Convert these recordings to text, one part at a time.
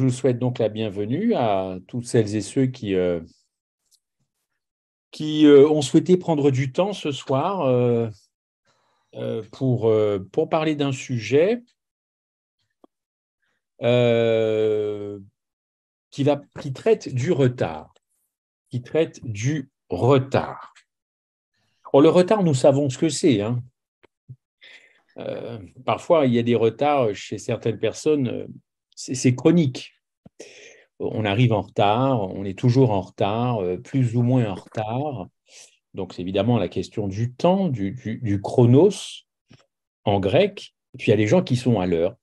Je vous souhaite donc la bienvenue à toutes celles et ceux qui ont souhaité prendre du temps ce soir pour parler d'un sujet euh, qui traite du retard, qui traite du retard. Or, le retard, nous savons ce que c'est, hein. Parfois, il y a des retards chez certaines personnes, c'est chronique. On arrive en retard, on est toujours en retard, plus ou moins en retard. Donc, c'est évidemment la question du temps, du chronos en grec. Et puis, il y a les gens qui sont à l'heure,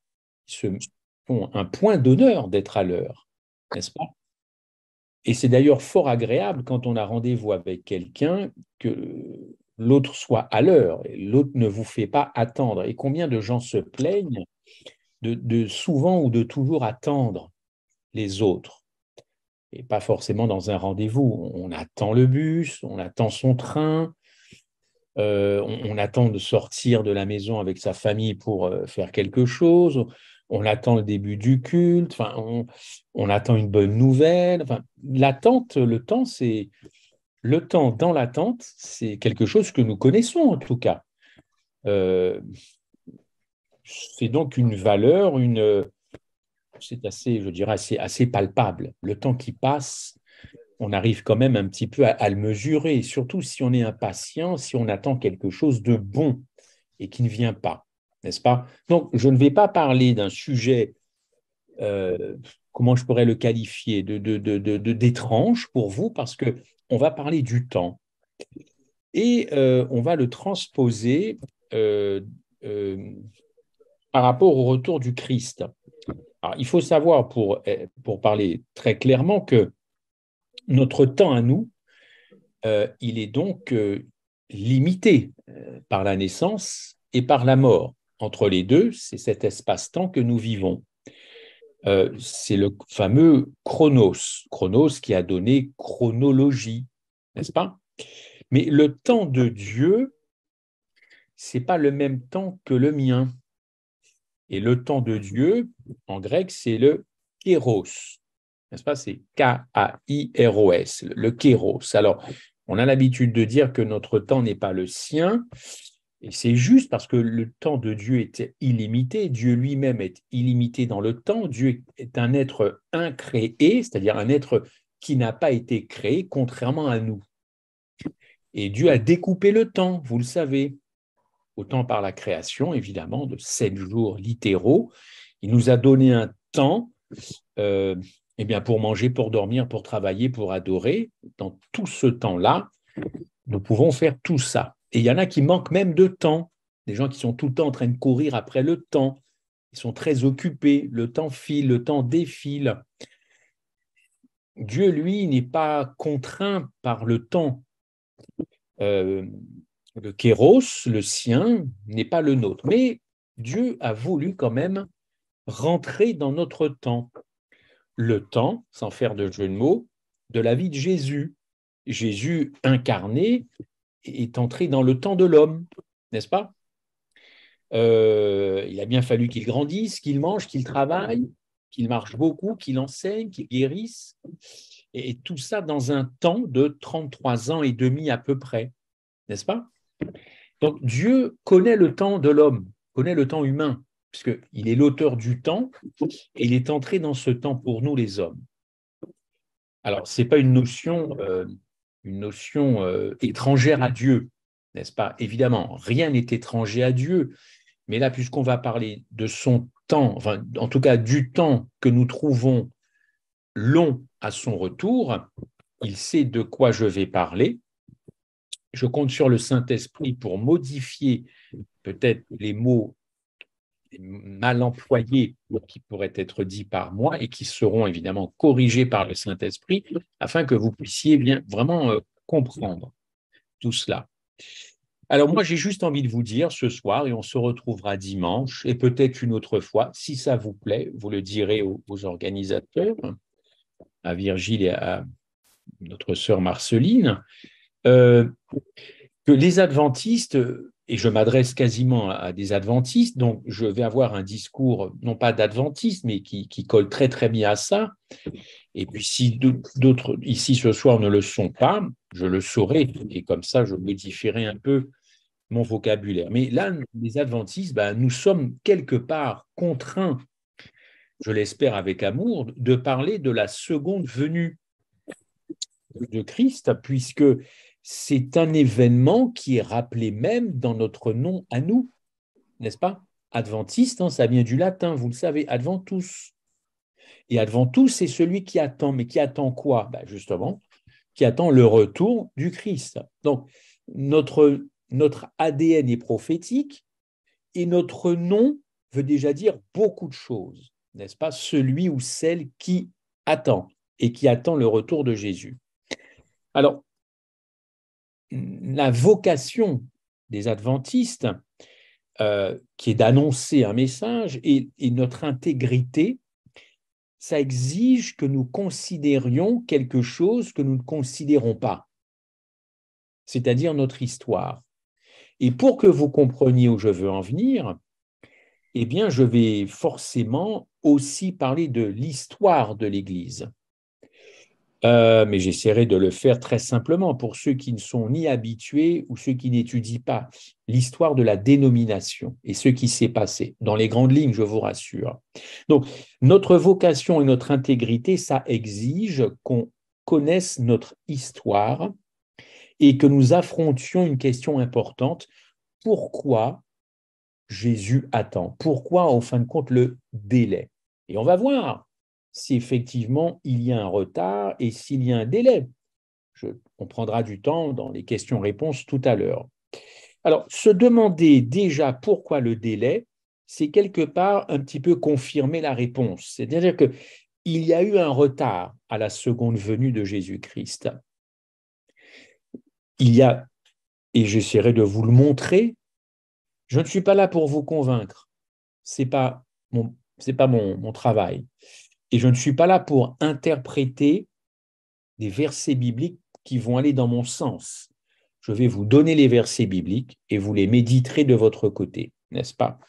qui se font un point d'honneur d'être à l'heure, n'est-ce pas? Et c'est d'ailleurs fort agréable quand on a rendez-vous avec quelqu'un que l'autre soit à l'heure, et l'autre ne vous fait pas attendre. Et combien de gens se plaignent de souvent ou de toujours attendre les autres? Et pas forcément dans un rendez-vous. On attend le bus, on attend son train, on attend de sortir de la maison avec sa famille pour faire quelque chose, on attend le début du culte, enfin, on attend une bonne nouvelle. Enfin, l'attente, le temps dans l'attente, c'est quelque chose que nous connaissons en tout cas. Euh, c'est donc une valeur, c'est assez, je dirais, assez palpable. Le temps qui passe, on arrive quand même un petit peu à le mesurer, surtout si on est impatient, si on attend quelque chose de bon et qui ne vient pas, n'est-ce pas? Donc, je ne vais pas parler d'un sujet, comment je pourrais le qualifier, d'étrange pour vous, parce que on va parler du temps et on va le transposer euh, euh, par rapport au retour du Christ. Alors, il faut savoir, pour parler très clairement, que notre temps à nous, il est donc limité par la naissance et par la mort. Entre les deux, c'est cet espace-temps que nous vivons. C'est le fameux chronos, chronos qui a donné chronologie, n'est-ce pas? Mais le temps de Dieu, c'est pas le même temps que le mien. Et le temps de Dieu, en grec, c'est le kéros, n'est-ce pas? C'est K-A-I-R-O-S, le kéros. Alors, on a l'habitude de dire que notre temps n'est pas le sien, et c'est juste parce que le temps de Dieu est illimité, Dieu lui-même est illimité dans le temps, Dieu est un être incréé, c'est-à-dire un être qui n'a pas été créé, contrairement à nous. Et Dieu a découpé le temps, vous le savez, autant par la création, évidemment, de 7 jours littéraux. Il nous a donné un temps eh bien, pour manger, pour dormir, pour travailler, pour adorer. Dans tout ce temps-là, nous pouvons faire tout ça. Et il y en a qui manquent même de temps. Des gens qui sont tout le temps en train de courir après le temps. Ils sont très occupés. Le temps file, le temps défile. Dieu, lui, n'est pas contraint par le temps. Euh, le kéros, le sien, n'est pas le nôtre. Mais Dieu a voulu quand même rentrer dans notre temps. Le temps, sans faire de jeu de mots, de la vie de Jésus. Jésus incarné est entré dans le temps de l'homme, n'est-ce pas? Il a bien fallu qu'il grandisse, qu'il mange, qu'il travaille, qu'il marche beaucoup, qu'il enseigne, qu'il guérisse, et tout ça dans un temps de 33 ans et demi à peu près, n'est-ce pas? Donc Dieu connaît le temps de l'homme, connaît le temps humain, puisqu'il est l'auteur du temps, et il est entré dans ce temps pour nous les hommes. Alors, ce n'est pas une notion étrangère à Dieu, n'est-ce pas? Évidemment, rien n'est étranger à Dieu, mais là, puisqu'on va parler de son temps, enfin, en tout cas du temps que nous trouvons long à son retour, il sait de quoi je vais parler. Je compte sur le Saint-Esprit pour modifier peut-être les mots mal employés qui pourraient être dits par moi et qui seront évidemment corrigés par le Saint-Esprit afin que vous puissiez bien vraiment comprendre tout cela. Alors moi, j'ai juste envie de vous dire ce soir, et on se retrouvera dimanche, et peut-être une autre fois, si ça vous plaît, vous le direz aux organisateurs, à Virgile et à notre sœur Marceline, euh, que les adventistes et je m'adresse quasiment à des adventistes, donc je vais avoir un discours, non pas d'adventiste, mais qui colle très très bien à ça. Et puis si d'autres ici ce soir ne le sont pas, je le saurai, et comme ça je modifierai un peu mon vocabulaire. Mais là, les adventistes, ben, nous sommes quelque part contraints, je l'espère avec amour, de parler de la seconde venue de Christ, puisque c'est un événement qui est rappelé même dans notre nom à nous, n'est-ce pas? Adventiste, hein, ça vient du latin, vous le savez, adventus. Et adventus, c'est celui qui attend. Mais qui attend quoi? Ben justement, qui attend le retour du Christ. Donc, notre ADN est prophétique et notre nom veut déjà dire beaucoup de choses, n'est-ce pas? Celui ou celle qui attend et qui attend le retour de Jésus. Alors, la vocation des adventistes, qui est d'annoncer un message, et notre intégrité, ça exige que nous considérions quelque chose que nous ne considérons pas, c'est-à-dire notre histoire. Et pour que vous compreniez où je veux en venir, eh bien, je vais forcément aussi parler de l'histoire de l'Église. Mais j'essaierai de le faire très simplement pour ceux qui ne sont ni habitués ou ceux qui n'étudient pas l'histoire de la dénomination et ce qui s'est passé. Dans les grandes lignes, je vous rassure. Donc, notre vocation et notre intégrité, ça exige qu'on connaisse notre histoire et que nous affrontions une question importante. Pourquoi Jésus attend? Pourquoi, en fin de compte, le délai? Et on va voir si effectivement il y a un retard et s'il y a un délai. On prendra du temps dans les questions-réponses tout à l'heure. Alors, se demander déjà pourquoi le délai, c'est quelque part un petit peu confirmer la réponse. C'est-à-dire qu'il y a eu un retard à la seconde venue de Jésus-Christ. Il y a, et j'essaierai de vous le montrer, je ne suis pas là pour vous convaincre. Ce n'est pas mon travail. Et je ne suis pas là pour interpréter des versets bibliques qui vont aller dans mon sens. Je vais vous donner les versets bibliques et vous les méditerez de votre côté, n'est-ce pas?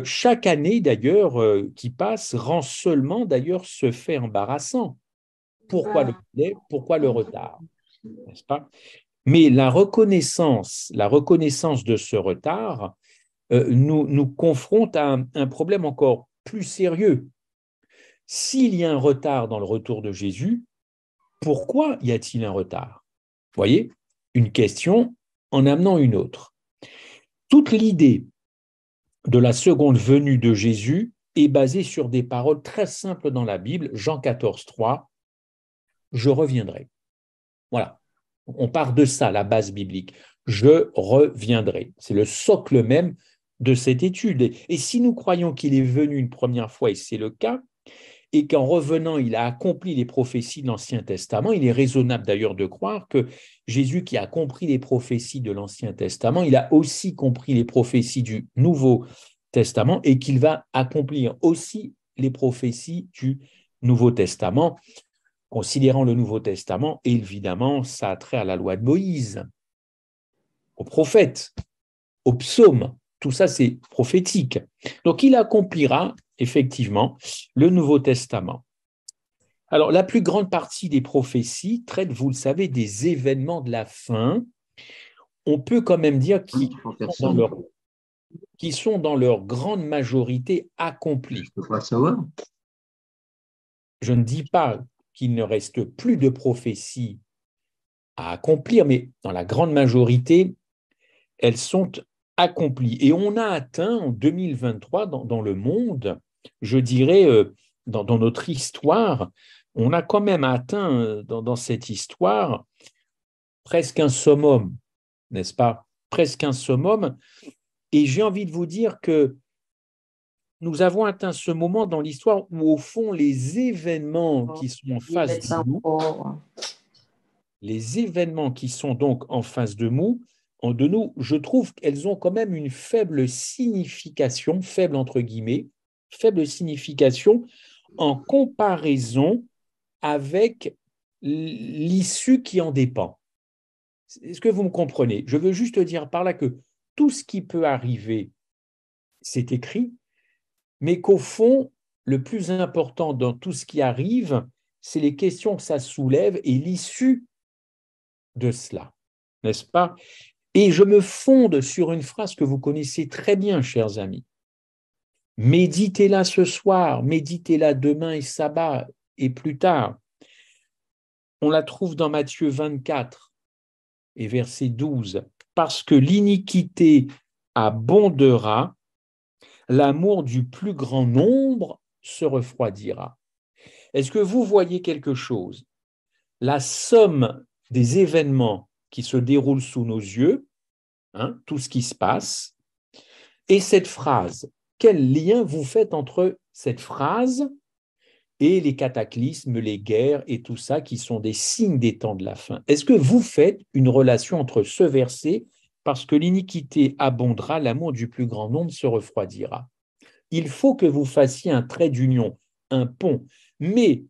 Chaque année, d'ailleurs, qui passe, rend seulement, d'ailleurs, ce fait embarrassant. Pourquoi le délai? Pourquoi le retard? N'est-ce pas? Mais la reconnaissance de ce retard nous confronte à un problème encore plus sérieux. S'il y a un retard dans le retour de Jésus, pourquoi y a-t-il un retard? Vous voyez, une question en amenant une autre. Toute l'idée de la seconde venue de Jésus est basée sur des paroles très simples dans la Bible, Jean 14,3, je reviendrai. Voilà, on part de ça, la base biblique. Je reviendrai. C'est le socle même de cette étude. Et si nous croyons qu'il est venu une première fois, et c'est le cas, et qu'en revenant, il a accompli les prophéties de l'Ancien Testament. Il est raisonnable d'ailleurs de croire que Jésus, qui a compris les prophéties de l'Ancien Testament, il a aussi compris les prophéties du Nouveau Testament et qu'il va accomplir aussi les prophéties du Nouveau Testament. Considérant le Nouveau Testament, évidemment, ça a trait à la loi de Moïse, aux prophètes, aux psaumes. Tout ça, c'est prophétique. Donc, il accomplira effectivement le Nouveau Testament. Alors, la plus grande partie des prophéties traite, vous le savez, des événements de la fin. On peut quand même dire qu'ils sont dans leur grande majorité accomplis. Je peux pas savoir. Je ne dis pas qu'il ne reste plus de prophéties à accomplir, mais dans la grande majorité, elles sont accomplies. Et on a atteint en 2023 dans le monde, je dirais, dans notre histoire, on a quand même atteint dans cette histoire presque un summum, n'est-ce pas? Presque un summum. Et j'ai envie de vous dire que nous avons atteint ce moment dans l'histoire où, au fond, les événements qui sont en face de nous, les événements qui sont donc en face de nous, je trouve qu'elles ont quand même une faible signification, faible entre guillemets, faible signification en comparaison avec l'issue qui en dépend. Est-ce que vous me comprenez? Je veux juste dire par là que tout ce qui peut arriver, c'est écrit, mais qu'au fond, le plus important dans tout ce qui arrive, c'est les questions que ça soulève et l'issue de cela, n'est-ce pas? Et je me fonde sur une phrase que vous connaissez très bien, chers amis. Méditez-la ce soir, méditez-la demain et sabbat et plus tard. On la trouve dans Matthieu 24 et verset 12. Parce que l'iniquité abondera, l'amour du plus grand nombre se refroidira. Est-ce que vous voyez quelque chose? La somme des événements qui se déroulent sous nos yeux, tout ce qui se passe, et cette phrase. Quel lien vous faites entre cette phrase et les cataclysmes, les guerres et tout ça qui sont des signes des temps de la fin? Est-ce que vous faites une relation entre ce verset, parce que l'iniquité abondera, l'amour du plus grand nombre se refroidira? Il faut que vous fassiez un trait d'union, un pont. Mais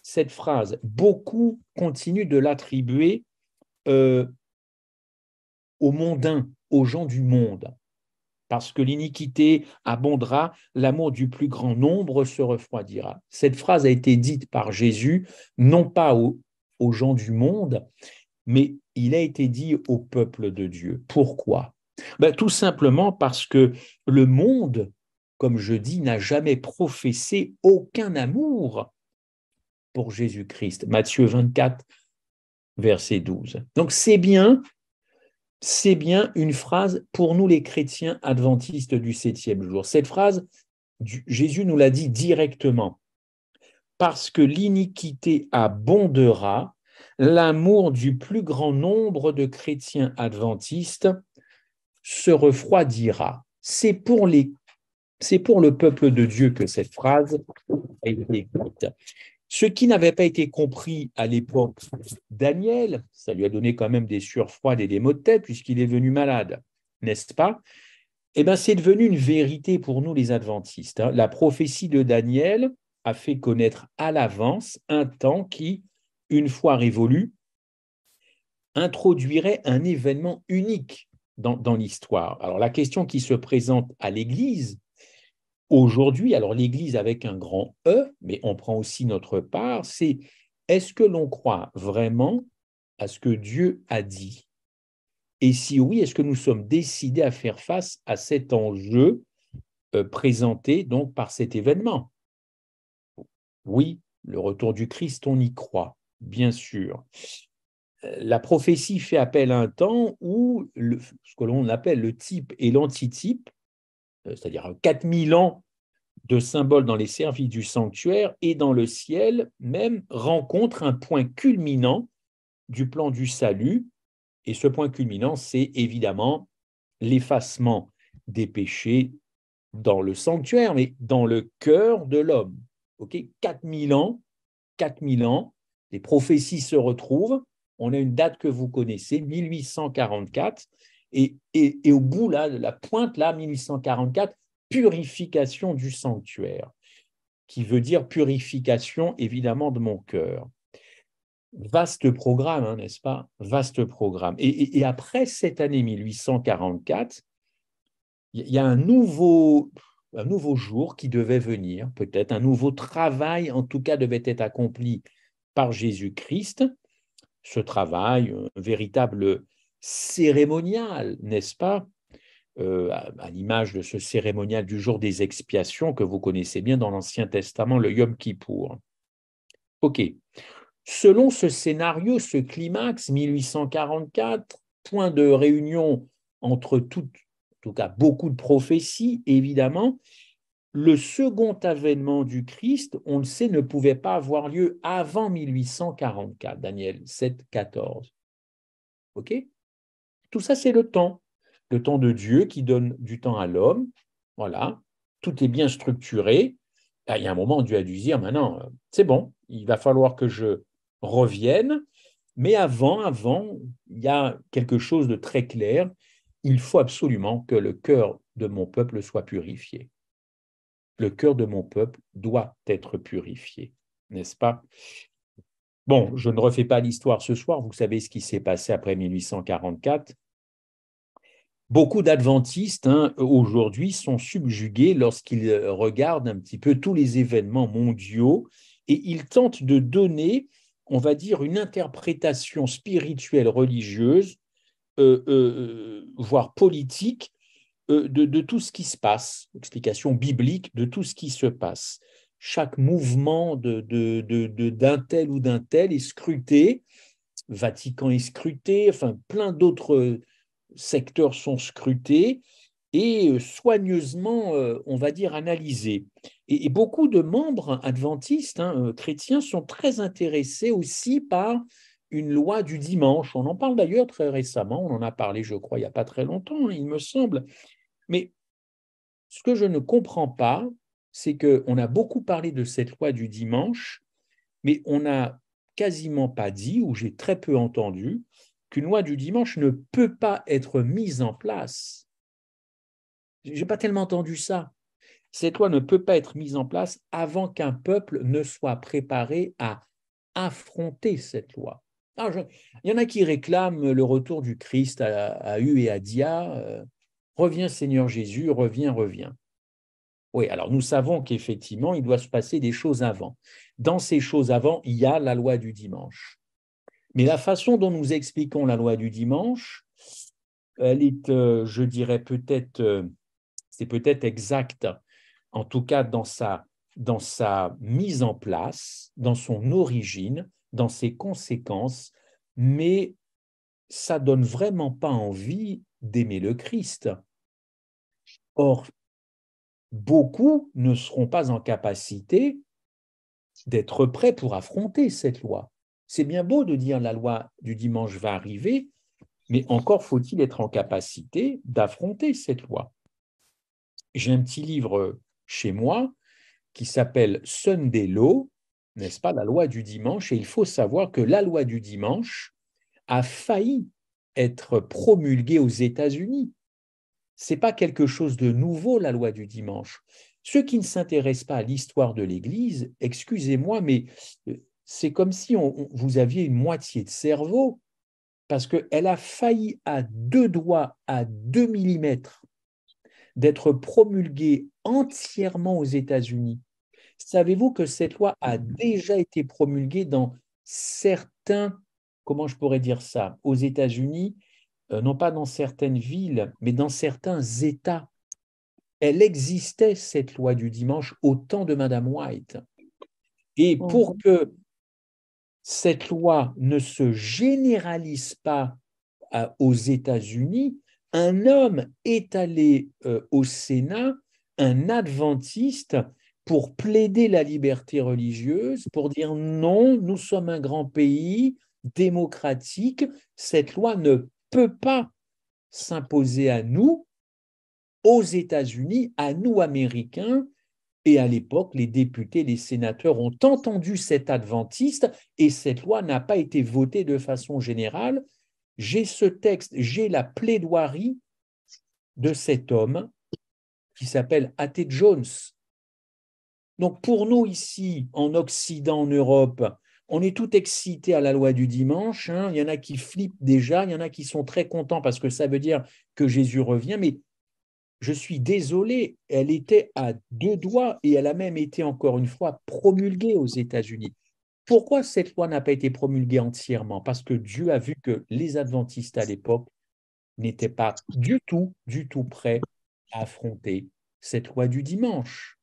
cette phrase, beaucoup continuent de l'attribuer aux mondains, aux gens du monde. Parce que l'iniquité abondera, l'amour du plus grand nombre se refroidira. Cette phrase a été dite par Jésus, non pas aux gens du monde, mais il a été dit au peuple de Dieu. Pourquoi? Tout simplement parce que le monde, comme je dis, n'a jamais professé aucun amour pour Jésus-Christ. Matthieu 24, verset 12. Donc c'est bien une phrase pour nous les chrétiens adventistes du 7e jour. Cette phrase, Jésus nous l'a dit directement. Parce que l'iniquité abondera, l'amour du plus grand nombre de chrétiens adventistes se refroidira. C'est pour le peuple de Dieu que cette phrase a été écrite. Ce qui n'avait pas été compris à l'époque Daniel, ça lui a donné quand même des sueurs froides et des maux de tête puisqu'il est venu malade, n'est-ce pas? Eh bien, c'est devenu une vérité pour nous les adventistes. La prophétie de Daniel a fait connaître à l'avance un temps qui, une fois révolu, introduirait un événement unique dans l'histoire. Alors, la question qui se présente à l'Église, aujourd'hui, alors l'Église avec un grand E, mais on prend aussi notre part, c'est est-ce que l'on croit vraiment à ce que Dieu a dit? Et si oui, est-ce que nous sommes décidés à faire face à cet enjeu présenté donc par cet événement? Oui, le retour du Christ, on y croit, bien sûr. La prophétie fait appel à un temps où ce que l'on appelle le type et l'antitype, c'est-à-dire 4000 ans de symboles dans les services du sanctuaire et dans le ciel même, rencontre un point culminant du plan du salut. Et ce point culminant, c'est évidemment l'effacement des péchés dans le sanctuaire, mais dans le cœur de l'homme. 4000 ans, 4000 ans, les prophéties se retrouvent. On a une date que vous connaissez, 1844, et au bout, là, de la pointe, là, 1844, purification du sanctuaire, qui veut dire purification, évidemment, de mon cœur. Vaste programme, n'est-ce pas? Vaste programme. Et après cette année 1844, il y a un nouveau jour qui devait venir, peut-être, un nouveau travail, en tout cas, devait être accompli par Jésus-Christ. Ce travail, un véritable cérémonial, n'est-ce pas? À l'image de ce cérémonial du jour des expiations que vous connaissez bien dans l'Ancien Testament, le Yom Kippour. OK. Selon ce scénario, ce climax 1844, point de réunion entre en tout cas beaucoup de prophéties, évidemment, le second avènement du Christ, on le sait, ne pouvait pas avoir lieu avant 1844, Daniel 7, 14. OK? Tout ça, c'est le temps de Dieu qui donne du temps à l'homme. Voilà, tout est bien structuré. Il y a un moment où Dieu a dû dire, maintenant, c'est bon, il va falloir que je revienne. Mais avant, il y a quelque chose de très clair. Il faut absolument que le cœur de mon peuple soit purifié. Le cœur de mon peuple doit être purifié, n'est-ce pas? Bon, je ne refais pas l'histoire ce soir. Vous savez ce qui s'est passé après 1844. Beaucoup d'adventistes aujourd'hui sont subjugués lorsqu'ils regardent un petit peu tous les événements mondiaux et ils tentent de donner, on va dire, une interprétation spirituelle religieuse, voire politique, de tout ce qui se passe, explication biblique de tout ce qui se passe. Chaque mouvement d'un tel ou d'un tel est scruté, Vatican est scruté, enfin plein d'autres secteurs sont scrutés et soigneusement, on va dire, analysés. Et beaucoup de membres adventistes, chrétiens, sont très intéressés aussi par une loi du dimanche. On en parle d'ailleurs très récemment, on en a parlé, je crois, il n'y a pas très longtemps, il me semble. Mais ce que je ne comprends pas, c'est qu'on a beaucoup parlé de cette loi du dimanche, mais on n'a quasiment pas dit, ou j'ai très peu entendu, qu'une loi du dimanche ne peut pas être mise en place. Je n'ai pas tellement entendu ça. Cette loi ne peut pas être mise en place avant qu'un peuple ne soit préparé à affronter cette loi. Alors, il y en a qui réclament le retour du Christ à Hu et à Dia. Reviens Seigneur Jésus, reviens, reviens. Oui, alors nous savons qu'effectivement, il doit se passer des choses avant. Dans ces choses avant, il y a la loi du dimanche. Mais la façon dont nous expliquons la loi du dimanche, elle est, je dirais peut-être, c'est peut-être exact, en tout cas dans sa mise en place, dans son origine, dans ses conséquences, mais ça donne vraiment pas envie d'aimer le Christ. Or, beaucoup ne seront pas en capacité d'être prêts pour affronter cette loi. C'est bien beau de dire la loi du dimanche va arriver, mais encore faut-il être en capacité d'affronter cette loi. J'ai un petit livre chez moi qui s'appelle Sunday Law, n'est-ce pas, la loi du dimanche, et il faut savoir que la loi du dimanche a failli être promulguée aux États-Unis. Ce n'est pas quelque chose de nouveau, la loi du dimanche. Ceux qui ne s'intéressent pas à l'histoire de l'Église, excusez-moi, mais c'est comme si vous aviez une moitié de cerveau, parce qu'elle a failli à 2 doigts, à 2 millimètres, d'être promulguée entièrement aux États-Unis. Savez-vous que cette loi a déjà été promulguée dans certains, comment je pourrais dire ça, aux États-Unis, non pas dans certaines villes, mais dans certains États. Elle existait, cette loi du dimanche, au temps de Madame White. Et pour que cette loi ne se généralise pas aux États-Unis, un homme est allé au Sénat, un adventiste, pour plaider la liberté religieuse, pour dire non, nous sommes un grand pays démocratique, cette loi ne peut pas s'imposer à nous, aux États-Unis, à nous, Américains. Et à l'époque, les députés, les sénateurs ont entendu cet adventiste et cette loi n'a pas été votée de façon générale. J'ai ce texte, j'ai la plaidoirie de cet homme qui s'appelle A.T. Jones. Donc pour nous ici, en Occident, en Europe, on est tout excités à la loi du dimanche. Il y en a qui flippent déjà, il y en a qui sont très contents parce que ça veut dire que Jésus revient, mais je suis désolé, elle était à 2 doigts et elle a même été encore une fois promulguée aux États-Unis. Pourquoi cette loi n'a pas été promulguée entièrement? Parce que Dieu a vu que les adventistes à l'époque n'étaient pas du tout prêts à affronter cette loi du dimanche.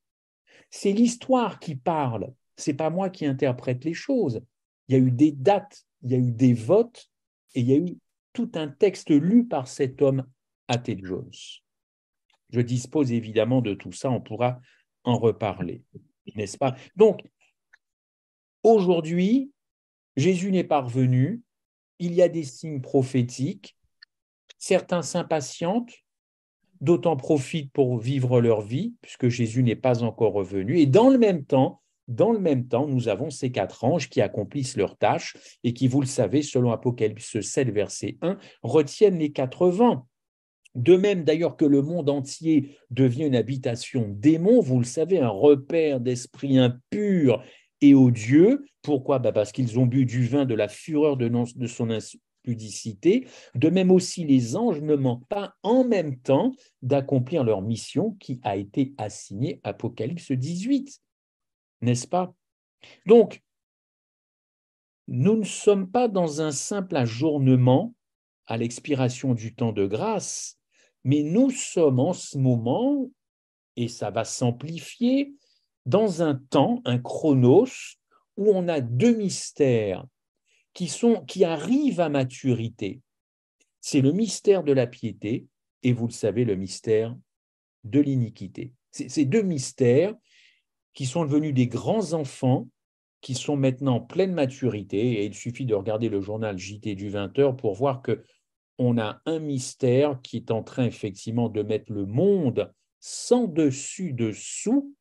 C'est l'histoire qui parle, c'est pas moi qui interprète les choses. Il y a eu des dates, il y a eu des votes et il y a eu tout un texte lu par cet homme, A.T. Jones. Je dispose évidemment de tout ça, on pourra en reparler, n'est-ce pas? Donc, aujourd'hui, Jésus n'est pas revenu, il y a des signes prophétiques, certains s'impatientent, d'autres en profitent pour vivre leur vie, puisque Jésus n'est pas encore revenu, et dans le même temps, nous avons ces 4 anges qui accomplissent leur tâche et qui, vous le savez, selon Apocalypse 7, verset 1, retiennent les 4 vents. De même d'ailleurs que le monde entier devient une habitation démon, vous le savez, un repère d'esprit impur et odieux. Pourquoi? Parce qu'ils ont bu du vin de la fureur de son pudicité. De même aussi, les anges ne manquent pas en même temps d'accomplir leur mission qui a été assignée, Apocalypse 18, n'est-ce pas? Donc, nous ne sommes pas dans un simple ajournement à l'expiration du temps de grâce, mais nous sommes en ce moment, et ça va s'amplifier, dans un temps, un chronos, où on a deux mystères qui arrivent à maturité. C'est le mystère de la piété et, vous le savez, le mystère de l'iniquité. Ces deux mystères qui sont devenus des grands enfants, qui sont maintenant en pleine maturité, et il suffit de regarder le journal JT du 20h pour voir qu'on a un mystère qui est en train effectivement de mettre le monde sans dessus-dessous,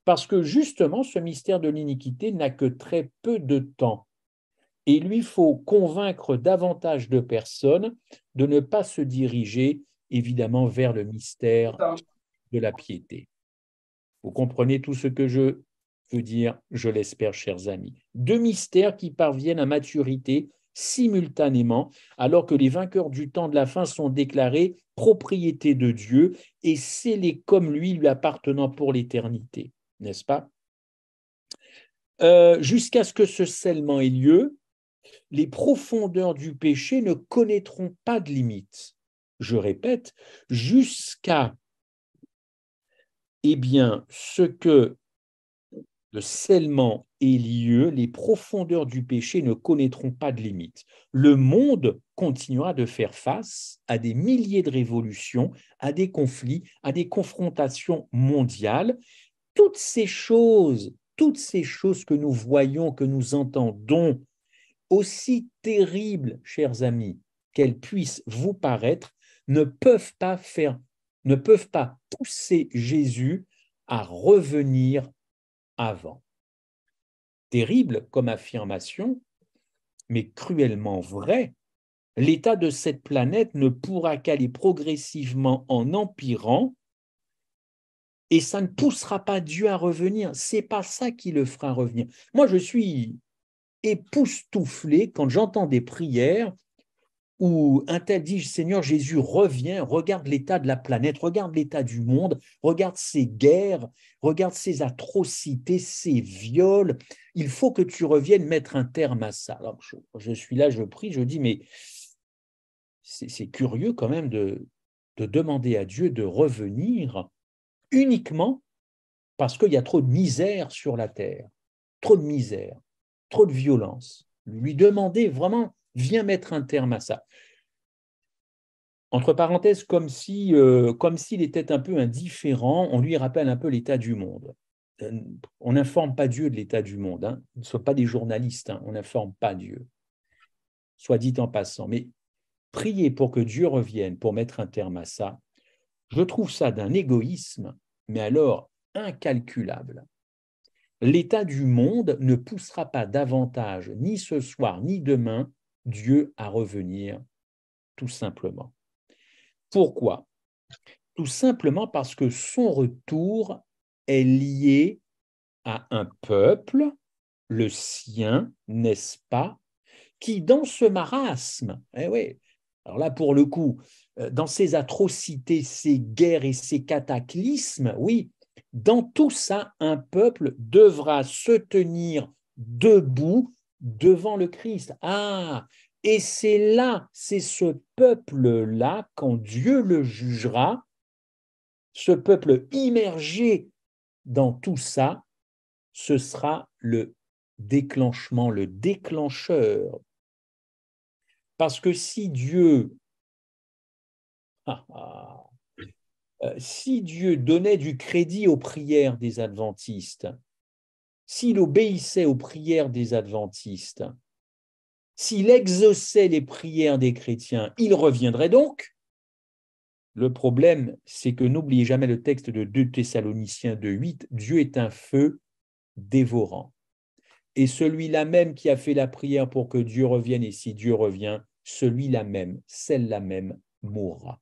parce que justement, ce mystère de l'iniquité n'a que très peu de temps. Et il lui faut convaincre davantage de personnes de ne pas se diriger, évidemment, vers le mystère de la piété. Vous comprenez tout ce que je veux dire, je l'espère, chers amis. Deux mystères qui parviennent à maturité simultanément, alors que les vainqueurs du temps de la fin sont déclarés propriété de Dieu et scellés comme lui appartenant pour l'éternité, n'est-ce pas? Jusqu'à ce que ce scellement ait lieu, les profondeurs du péché ne connaîtront pas de limite. Je répète, jusqu'à ce que le scellement ait lieu, les profondeurs du péché ne connaîtront pas de limite. Le monde continuera de faire face à des milliers de révolutions, à des conflits, à des confrontations mondiales. Toutes ces choses que nous voyons, que nous entendons, aussi terribles, chers amis, qu'elles puissent vous paraître, ne peuvent pas pousser Jésus à revenir avant. Terrible comme affirmation, mais cruellement vrai. L'état de cette planète ne pourra qu'aller progressivement en empirant et ça ne poussera pas Dieu à revenir. C'est pas ça qui le fera revenir. Moi, je suis époustouflé quand j'entends des prières où un tel dit, Seigneur Jésus, reviens, regarde l'état de la planète, regarde l'état du monde, regarde ces guerres, regarde ces atrocités, ces viols, il faut que tu reviennes mettre un terme à ça. Alors, je suis là, je prie, je dis, mais c'est curieux quand même de demander à Dieu de revenir uniquement parce qu'il y a trop de misère sur la terre, trop de misère, trop de violence. Lui demander vraiment, viens mettre un terme à ça. Entre parenthèses, comme s'il était un peu indifférent, on lui rappelle un peu l'état du monde. On n'informe pas Dieu de l'état du monde. Hein. Ne soient pas des journalistes, hein. On n'informe pas Dieu. Soit dit en passant. Mais prier pour que Dieu revienne, pour mettre un terme à ça, je trouve ça d'un égoïsme, mais alors incalculable. L'état du monde ne poussera pas davantage, ni ce soir, ni demain, Dieu à revenir, tout simplement. Pourquoi? Tout simplement parce que son retour est lié à un peuple, le sien, n'est-ce pas, qui dans ce marasme, oui, alors là pour le coup, dans ces atrocités, ces guerres et ces cataclysmes, oui, dans tout ça, un peuple devra se tenir debout devant le Christ. Ah, et c'est là, c'est ce peuple-là, quand Dieu le jugera, ce peuple immergé dans tout ça, ce sera le déclenchement, le déclencheur. Parce que si Dieu donnait du crédit aux prières des adventistes, s'il obéissait aux prières des adventistes, s'il exauçait les prières des chrétiens, il reviendrait donc. Le problème, c'est que n'oubliez jamais le texte de 2 Thessaloniciens 2,8, Dieu est un feu dévorant. Et celui-là même qui a fait la prière pour que Dieu revienne, et si Dieu revient, celui-là même, celle-là même, mourra.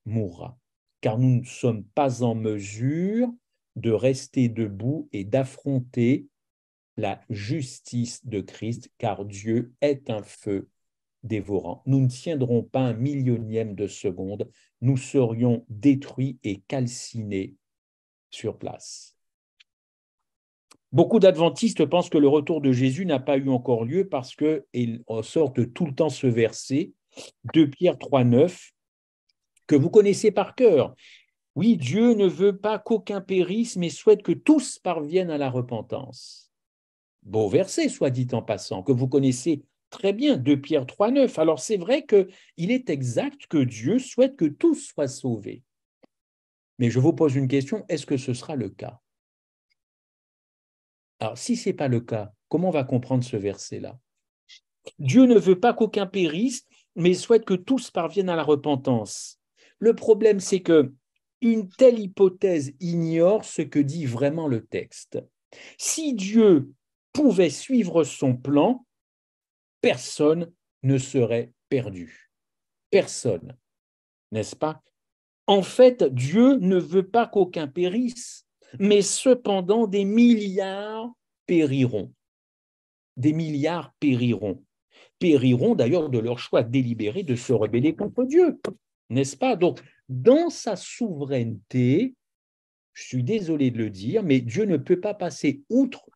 Mourra. Car nous ne sommes pas en mesure de rester debout et d'affronter la justice de Christ, car Dieu est un feu dévorant. Nous ne tiendrons pas un millionième de seconde, nous serions détruits et calcinés sur place. Beaucoup d'adventistes pensent que le retour de Jésus n'a pas eu encore lieu parce qu'ils ressortent tout le temps ce verset, 2 Pierre 3,9, que vous connaissez par cœur. Oui, Dieu ne veut pas qu'aucun périsse, mais souhaite que tous parviennent à la repentance. Beau verset, soit dit en passant, que vous connaissez très bien, 2 Pierre 3,9. Alors c'est vrai qu'il est exact que Dieu souhaite que tous soient sauvés. Mais je vous pose une question, est-ce que ce sera le cas? Alors si ce n'est pas le cas, comment on va comprendre ce verset-là? Dieu ne veut pas qu'aucun périsse, mais souhaite que tous parviennent à la repentance. Le problème, c'est que une telle hypothèse ignore ce que dit vraiment le texte. Si Dieu pouvait suivre son plan, personne ne serait perdu. Personne, n'est-ce pas? En fait, Dieu ne veut pas qu'aucun périsse, mais cependant des milliards périront. Des milliards périront. Périront d'ailleurs de leur choix délibéré de se rebeller contre Dieu, n'est-ce pas? Donc, dans sa souveraineté, je suis désolé de le dire, mais Dieu ne peut pas passer outre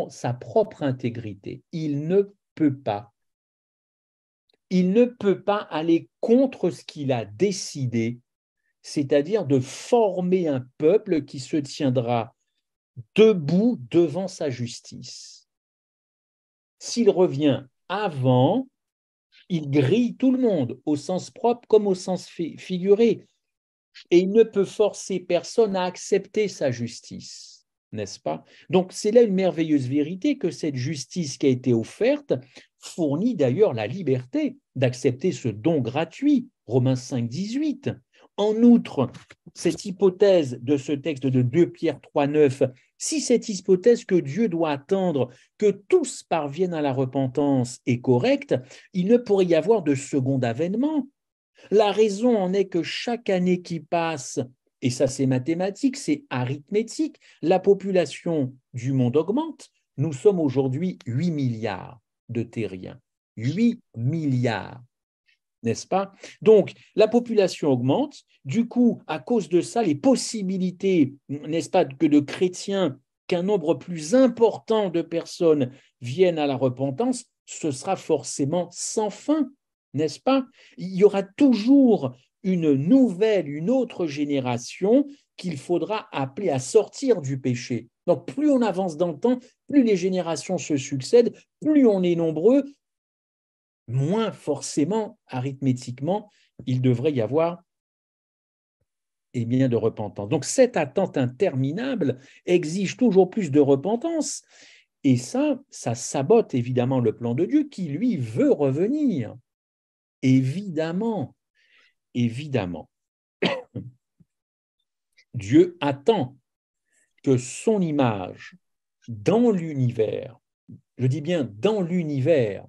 sa propre intégrité. Il ne peut pas. Il ne peut pas aller contre ce qu'il a décidé, c'est-à-dire de former un peuple qui se tiendra debout devant sa justice. S'il revient avant, il grille tout le monde, au sens propre comme au sens figuré. Et il ne peut forcer personne à accepter sa justice, n'est-ce pas? Donc, c'est là une merveilleuse vérité que cette justice qui a été offerte fournit d'ailleurs la liberté d'accepter ce don gratuit, Romains 5, 18. En outre, cette hypothèse de ce texte de 2 Pierre 3, 9, si cette hypothèse que Dieu doit attendre que tous parviennent à la repentance est correcte, il ne pourrait y avoir de second avènement. La raison en est que chaque année qui passe, et ça c'est mathématique, c'est arithmétique, la population du monde augmente. Nous sommes aujourd'hui 8 milliards de terriens. 8 milliards, n'est-ce pas? Donc, la population augmente. Du coup, à cause de ça, les possibilités, n'est-ce pas, que de chrétiens, qu'un nombre plus important de personnes viennent à la repentance, ce sera forcément sans fin, n'est-ce pas? Il y aura toujours une autre génération qu'il faudra appeler à sortir du péché. Donc, plus on avance dans le temps, plus les générations se succèdent, plus on est nombreux, moins forcément, arithmétiquement, il devrait y avoir de repentance. Donc cette attente interminable exige toujours plus de repentance. Et ça sabote évidemment le plan de Dieu qui, lui, veut revenir. Évidemment, évidemment. Dieu attend que son image dans l'univers, je dis bien dans l'univers,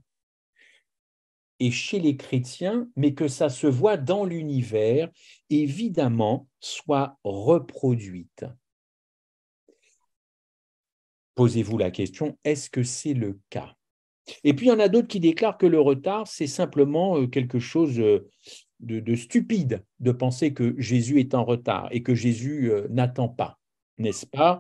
et chez les chrétiens, mais que ça se voit dans l'univers, évidemment, soit reproduite. Posez-vous la question, est-ce que c'est le cas? Et puis, il y en a d'autres qui déclarent que le retard, c'est simplement quelque chose de stupide, de penser que Jésus est en retard et que Jésus n'attend pas, n'est-ce pas?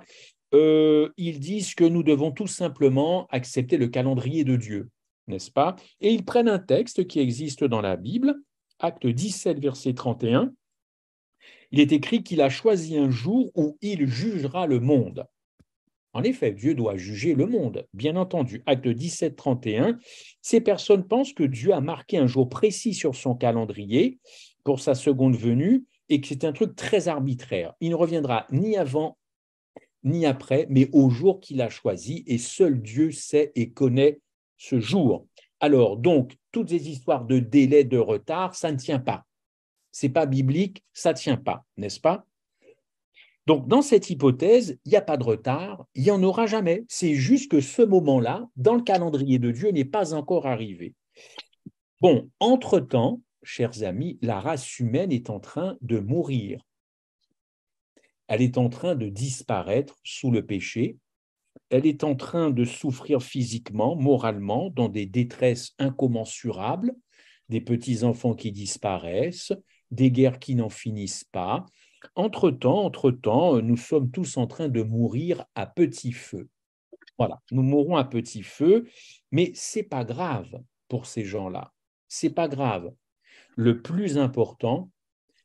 Ils disent que nous devons tout simplement accepter le calendrier de Dieu, n'est-ce pas? Et ils prennent un texte qui existe dans la Bible, Acte 17, verset 31. Il est écrit qu'il a choisi un jour où il jugera le monde. En effet, Dieu doit juger le monde, bien entendu. Acte 17, 31. Ces personnes pensent que Dieu a marqué un jour précis sur son calendrier pour sa seconde venue et que c'est un truc très arbitraire. Il ne reviendra ni avant ni après, mais au jour qu'il a choisi, et seul Dieu sait et connaît ce jour. Alors, donc, toutes ces histoires de délai, de retard, ça ne tient pas. Ce n'est pas biblique, ça ne tient pas, n'est-ce pas? Donc, dans cette hypothèse, il n'y a pas de retard, il n'y en aura jamais. C'est juste que ce moment-là, dans le calendrier de Dieu, n'est pas encore arrivé. Bon, entre-temps, chers amis, la race humaine est en train de mourir. Elle est en train de disparaître sous le péché. elle est en train de souffrir physiquement, moralement, dans des détresses incommensurables, des petits-enfants qui disparaissent, des guerres qui n'en finissent pas. Entre-temps, nous sommes tous en train de mourir à petit feu. Voilà, nous mourrons à petit feu, mais ce n'est pas grave pour ces gens-là. Ce n'est pas grave. Le plus important,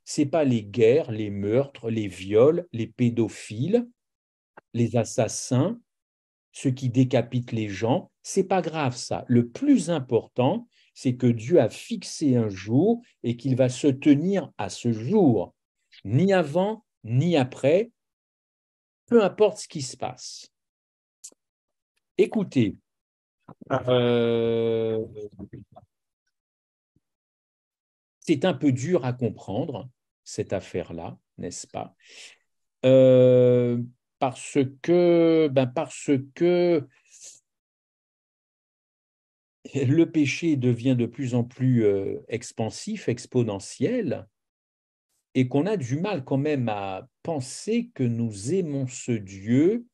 ce n'est pas les guerres, les meurtres, les viols, les pédophiles, les assassins, ceux qui décapitent les gens. Ce n'est pas grave ça. Le plus important, c'est que Dieu a fixé un jour et qu'il va se tenir à ce jour, ni avant, ni après, peu importe ce qui se passe. Écoutez, c'est un peu dur à comprendre, cette affaire-là, n'est-ce pas? Euh, parce que le péché devient de plus en plus expansif, exponentiel, et qu'on a du mal quand même à penser que nous aimons ce Dieu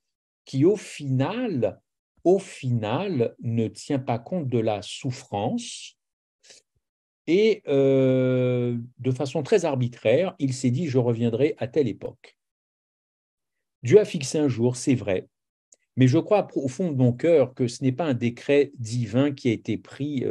qui, au final, ne tient pas compte de la souffrance. Et de façon très arbitraire, il s'est dit, je reviendrai à telle époque. Dieu a fixé un jour, c'est vrai, mais je crois au fond de mon cœur que ce n'est pas un décret divin qui a été pris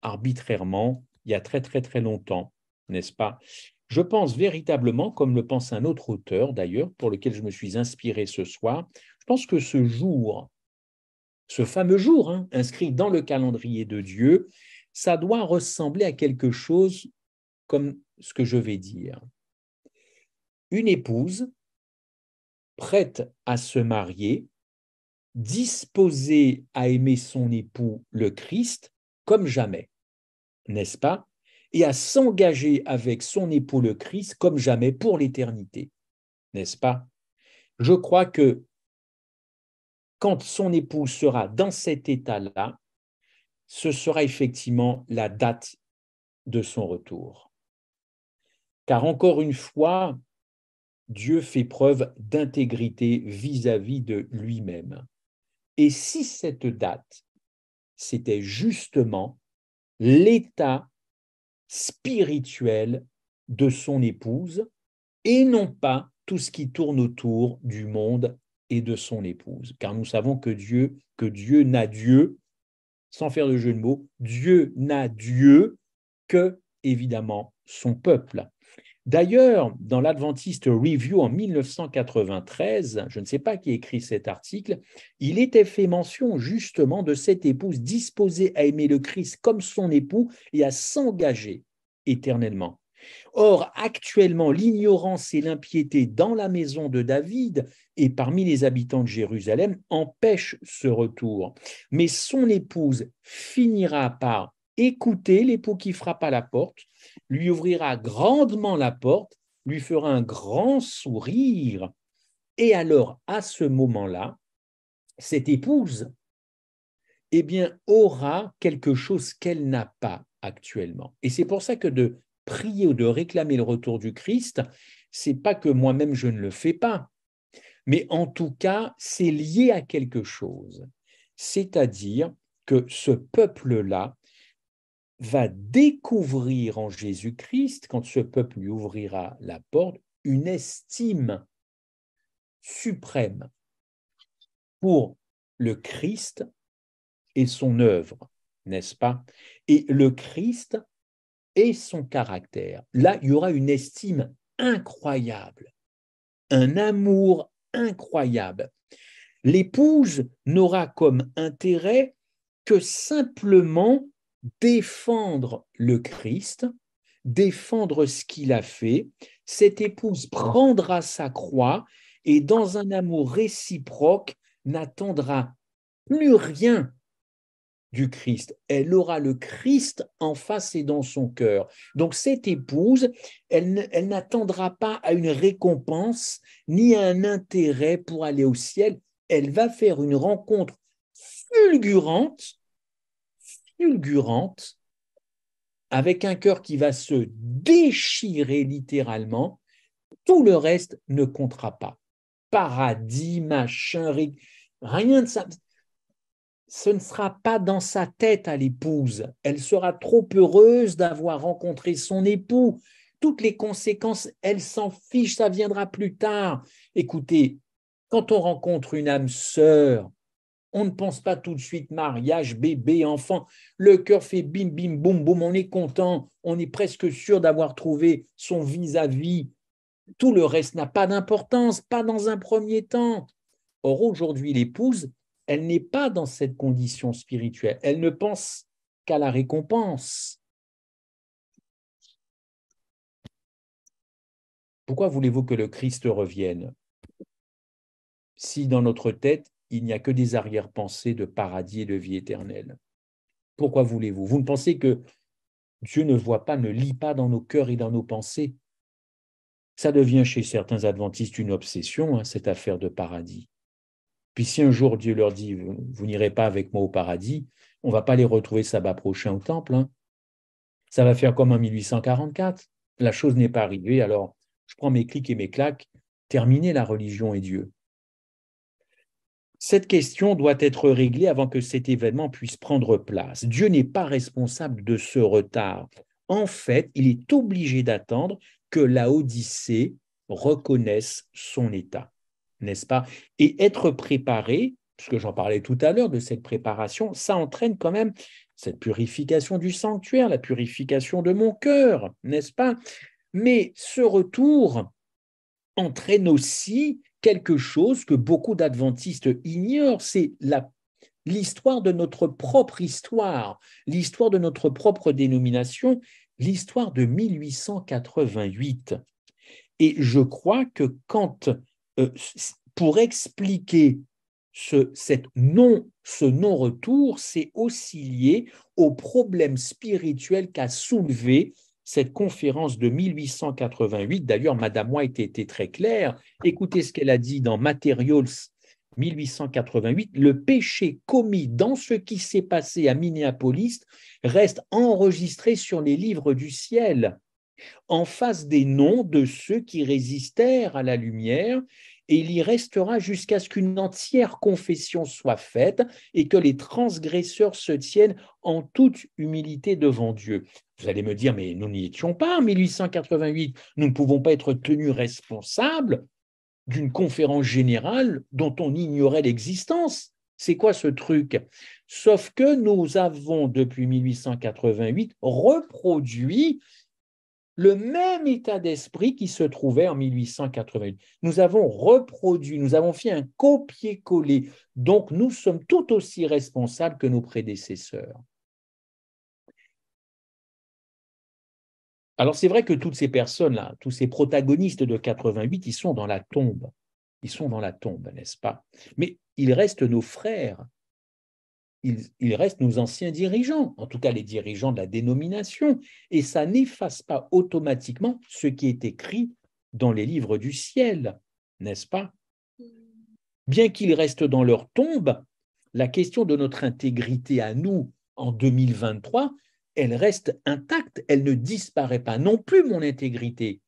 arbitrairement il y a très très très longtemps, n'est-ce pas? Je pense véritablement, comme le pense un autre auteur d'ailleurs, pour lequel je me suis inspiré ce soir, je pense que ce jour, ce fameux jour inscrit dans le calendrier de Dieu, ça doit ressembler à quelque chose comme ce que je vais dire. Une épouse prête à se marier, disposée à aimer son époux le Christ comme jamais, n'est-ce pas? Et à s'engager avec son époux le Christ comme jamais pour l'éternité, n'est-ce pas? Je crois que quand son époux sera dans cet état-là, ce sera effectivement la date de son retour. Car encore une fois, Dieu fait preuve d'intégrité vis-à-vis de lui-même. Et si cette date, c'était justement l'état spirituel de son épouse et non pas tout ce qui tourne autour du monde et de son épouse. Car nous savons que Dieu n'a Dieu, sans faire de jeu de mots, Dieu n'a Dieu que, évidemment, son peuple. D'ailleurs, dans l'Adventist Review en 1993, je ne sais pas qui a écrit cet article, il était fait mention justement de cette épouse disposée à aimer le Christ comme son époux et à s'engager éternellement. Or, actuellement, l'ignorance et l'impiété dans la maison de David et parmi les habitants de Jérusalem empêchent ce retour. Mais son épouse finira par écouter l'époux qui frappe à la porte, lui ouvrira grandement la porte, lui fera un grand sourire, et alors, à ce moment-là, cette épouse, eh bien, aura quelque chose qu'elle n'a pas actuellement. Et c'est pour ça que de prier ou de réclamer le retour du Christ, c'est pas que moi-même je ne le fais pas, mais en tout cas, c'est lié à quelque chose. C'est-à-dire que ce peuple-là va découvrir en Jésus-Christ, quand ce peuple lui ouvrira la porte, une estime suprême pour le Christ et son œuvre, n'est-ce pas? Et le Christ et son caractère. Là, il y aura une estime incroyable, un amour incroyable. L'épouse n'aura comme intérêt que simplement défendre le Christ, défendre ce qu'il a fait. Cette épouse prendra sa croix et dans un amour réciproque n'attendra plus rien du Christ. Elle aura le Christ en face et dans son cœur. Donc cette épouse, elle n'attendra pas à une récompense ni à un intérêt pour aller au ciel. Elle va faire une rencontre fulgurante, fulgurante, avec un cœur qui va se déchirer littéralement. Tout le reste ne comptera pas. Paradis, machin, Rien de ça. Ce ne sera pas dans sa tête à l'épouse. Elle sera trop heureuse d'avoir rencontré son époux. Toutes les conséquences, elle s'en fiche, ça viendra plus tard. Écoutez, quand on rencontre une âme sœur, on ne pense pas tout de suite mariage, bébé, enfant. Le cœur fait bim, bim, boum, boum. On est content. On est presque sûr d'avoir trouvé son vis-à-vis. Tout le reste n'a pas d'importance, pas dans un premier temps. Or, aujourd'hui, l'épouse, elle n'est pas dans cette condition spirituelle. Elle ne pense qu'à la récompense. Pourquoi voulez-vous que le Christ revienne si dans notre tête, il n'y a que des arrière-pensées de paradis et de vie éternelle? Pourquoi voulez-vous? Vous ne pensez que Dieu ne voit pas, ne lit pas dans nos cœurs et dans nos pensées? Ça devient chez certains adventistes une obsession, hein, cette affaire de paradis. Puis si un jour Dieu leur dit, vous n'irez pas avec moi au paradis, on ne va pas les retrouver sabbat prochain au temple. Hein. Ça va faire comme en 1844. La chose n'est pas arrivée, alors je prends mes clics et mes claques, terminer la religion et Dieu. Cette question doit être réglée avant que cet événement puisse prendre place. Dieu n'est pas responsable de ce retard. En fait, il est obligé d'attendre que la Odyssée reconnaisse son état, n'est-ce pas? Et être préparé, puisque j'en parlais tout à l'heure de cette préparation, ça entraîne quand même cette purification du sanctuaire, la purification de mon cœur, n'est-ce pas? Mais ce retour entraîne aussi quelque chose que beaucoup d'adventistes ignorent, c'est l'histoire de notre propre histoire, l'histoire de notre propre dénomination, l'histoire de 1888. Et je crois que pour expliquer ce non-retour, c'est aussi lié au problème spirituel qu'a soulevé cette conférence de 1888. D'ailleurs, Madame White était très claire. Écoutez ce qu'elle a dit dans Materials 1888. Le péché commis dans ce qui s'est passé à Minneapolis reste enregistré sur les livres du ciel, en face des noms de ceux qui résistèrent à la lumière, et il y restera jusqu'à ce qu'une entière confession soit faite et que les transgresseurs se tiennent en toute humilité devant Dieu. Vous allez me dire, mais nous n'y étions pas en 1888, nous ne pouvons pas être tenus responsables d'une conférence générale dont on ignorait l'existence. C'est quoi ce truc? Sauf que nous avons, depuis 1888, reproduit le même état d'esprit qui se trouvait en 1888. Nous avons reproduit, nous avons fait un copier-coller. Donc, nous sommes tout aussi responsables que nos prédécesseurs. Alors, c'est vrai que toutes ces personnes-là, tous ces protagonistes de 88, ils sont dans la tombe. Ils sont dans la tombe, n'est-ce pas? Mais ils restent nos frères. Ils restent nos anciens dirigeants, en tout cas les dirigeants de la dénomination, et ça n'efface pas automatiquement ce qui est écrit dans les livres du ciel, n'est-ce pas? Bien qu'ils restent dans leur tombe, la question de notre intégrité à nous en 2023, elle reste intacte, elle ne disparaît pas. Non plus mon intégrité.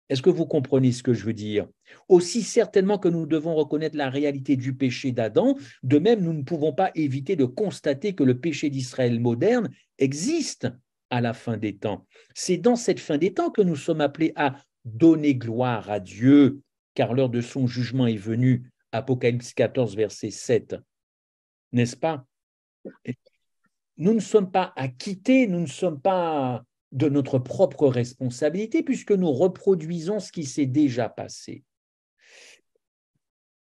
Est-ce que vous comprenez ce que je veux dire? Aussi certainement que nous devons reconnaître la réalité du péché d'Adam, de même nous ne pouvons pas éviter de constater que le péché d'Israël moderne existe à la fin des temps. C'est dans cette fin des temps que nous sommes appelés à donner gloire à Dieu, car l'heure de son jugement est venue. Apocalypse 14, verset 7, n'est-ce pas? Nous ne sommes pas acquittés, nous ne sommes pas de notre propre responsabilité puisque nous reproduisons ce qui s'est déjà passé.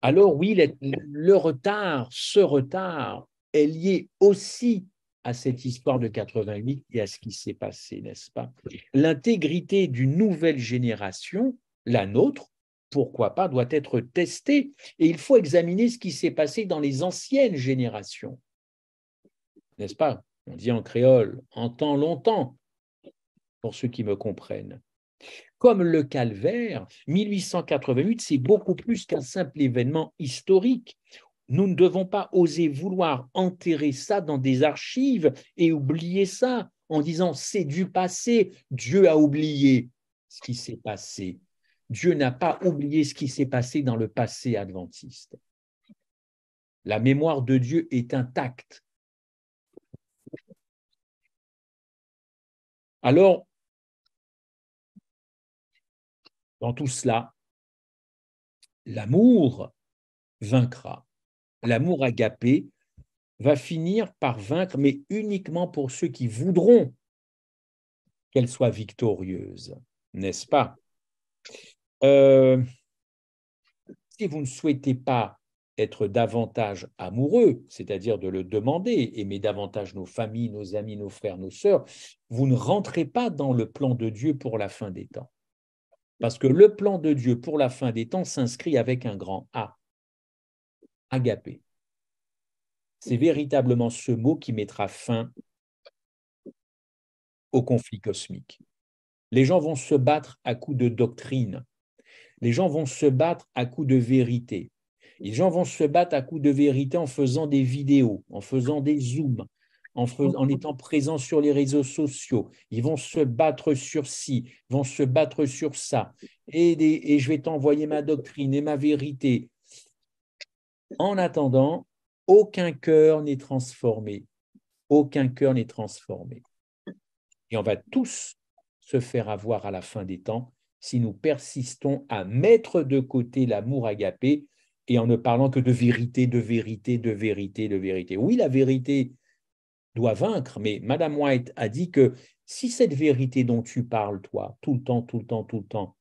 Alors oui, le retard, ce retard est lié aussi à cette histoire de 88 et à ce qui s'est passé, n'est-ce pas? L'intégrité d'une nouvelle génération, la nôtre, pourquoi pas, doit être testée et il faut examiner ce qui s'est passé dans les anciennes générations, n'est-ce pas? On dit en créole, en temps longtemps, pour ceux qui me comprennent. Comme le calvaire, 1888, c'est beaucoup plus qu'un simple événement historique. Nous ne devons pas oser vouloir enterrer ça dans des archives et oublier ça en disant c'est du passé, Dieu a oublié ce qui s'est passé. Dieu n'a pas oublié ce qui s'est passé dans le passé adventiste. La mémoire de Dieu est intacte. Alors, dans tout cela, l'amour vaincra. L'amour agapé va finir par vaincre, mais uniquement pour ceux qui voudront qu'elle soit victorieuse, n'est-ce pas? Si vous ne souhaitez pas être davantage amoureux, c'est-à-dire de le demander, aimer davantage nos familles, nos amis, nos frères, nos sœurs, vous ne rentrez pas dans le plan de Dieu pour la fin des temps. Parce que le plan de Dieu pour la fin des temps s'inscrit avec un grand A, agapé. C'est véritablement ce mot qui mettra fin au conflit cosmique. Les gens vont se battre à coups de doctrine. Les gens vont se battre à coups de vérité. Les gens vont se battre à coups de vérité en faisant des vidéos, en faisant des zooms, en étant présents sur les réseaux sociaux. Ils vont se battre sur ci, vont se battre sur ça. Et je vais t'envoyer ma doctrine et ma vérité. En attendant, aucun cœur n'est transformé. Aucun cœur n'est transformé. Et on va tous se faire avoir à la fin des temps si nous persistons à mettre de côté l'amour agapé et en ne parlant que de vérité, de vérité, de vérité, de vérité. Oui, la vérité doit vaincre, mais Madame White a dit que si cette vérité dont tu parles, toi, tout le temps, tout le temps, tout le temps,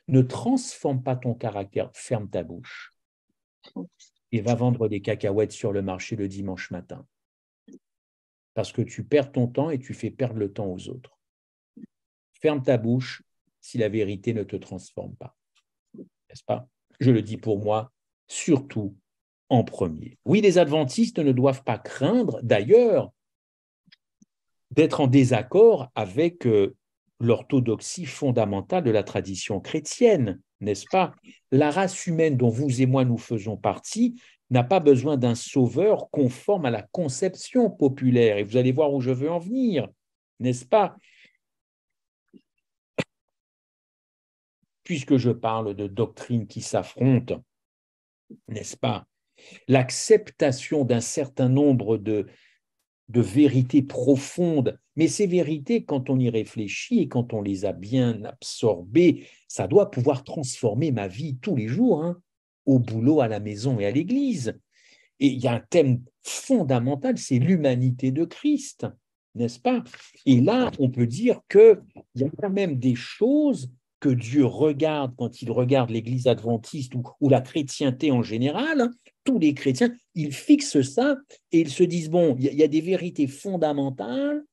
ne transforme pas ton caractère, ferme ta bouche et va vendre des cacahuètes sur le marché le dimanche matin. Parce que tu perds ton temps et tu fais perdre le temps aux autres. Ferme ta bouche si la vérité ne te transforme pas. N'est-ce pas? Je le dis pour moi, surtout en premier. Oui, les adventistes ne doivent pas craindre, d'ailleurs, d'être en désaccord avec l'orthodoxie fondamentale de la tradition chrétienne, n'est-ce pas? La race humaine dont vous et moi nous faisons partie n'a pas besoin d'un sauveur conforme à la conception populaire. Et vous allez voir où je veux en venir, n'est-ce pas? Puisque je parle de doctrines qui s'affrontent, n'est-ce pas? L'acceptation d'un certain nombre de vérités profondes, mais ces vérités, quand on y réfléchit et quand on les a bien absorbées, ça doit pouvoir transformer ma vie tous les jours, hein, au boulot, à la maison et à l'église. Et il y a un thème fondamental, c'est l'humanité de Christ, n'est-ce pas? Et là, on peut dire qu'il y a quand même des choses que Dieu regarde quand il regarde l'Église adventiste ou la chrétienté en général, hein, tous les chrétiens, ils fixent ça et ils se disent, bon, il y a des vérités fondamentales,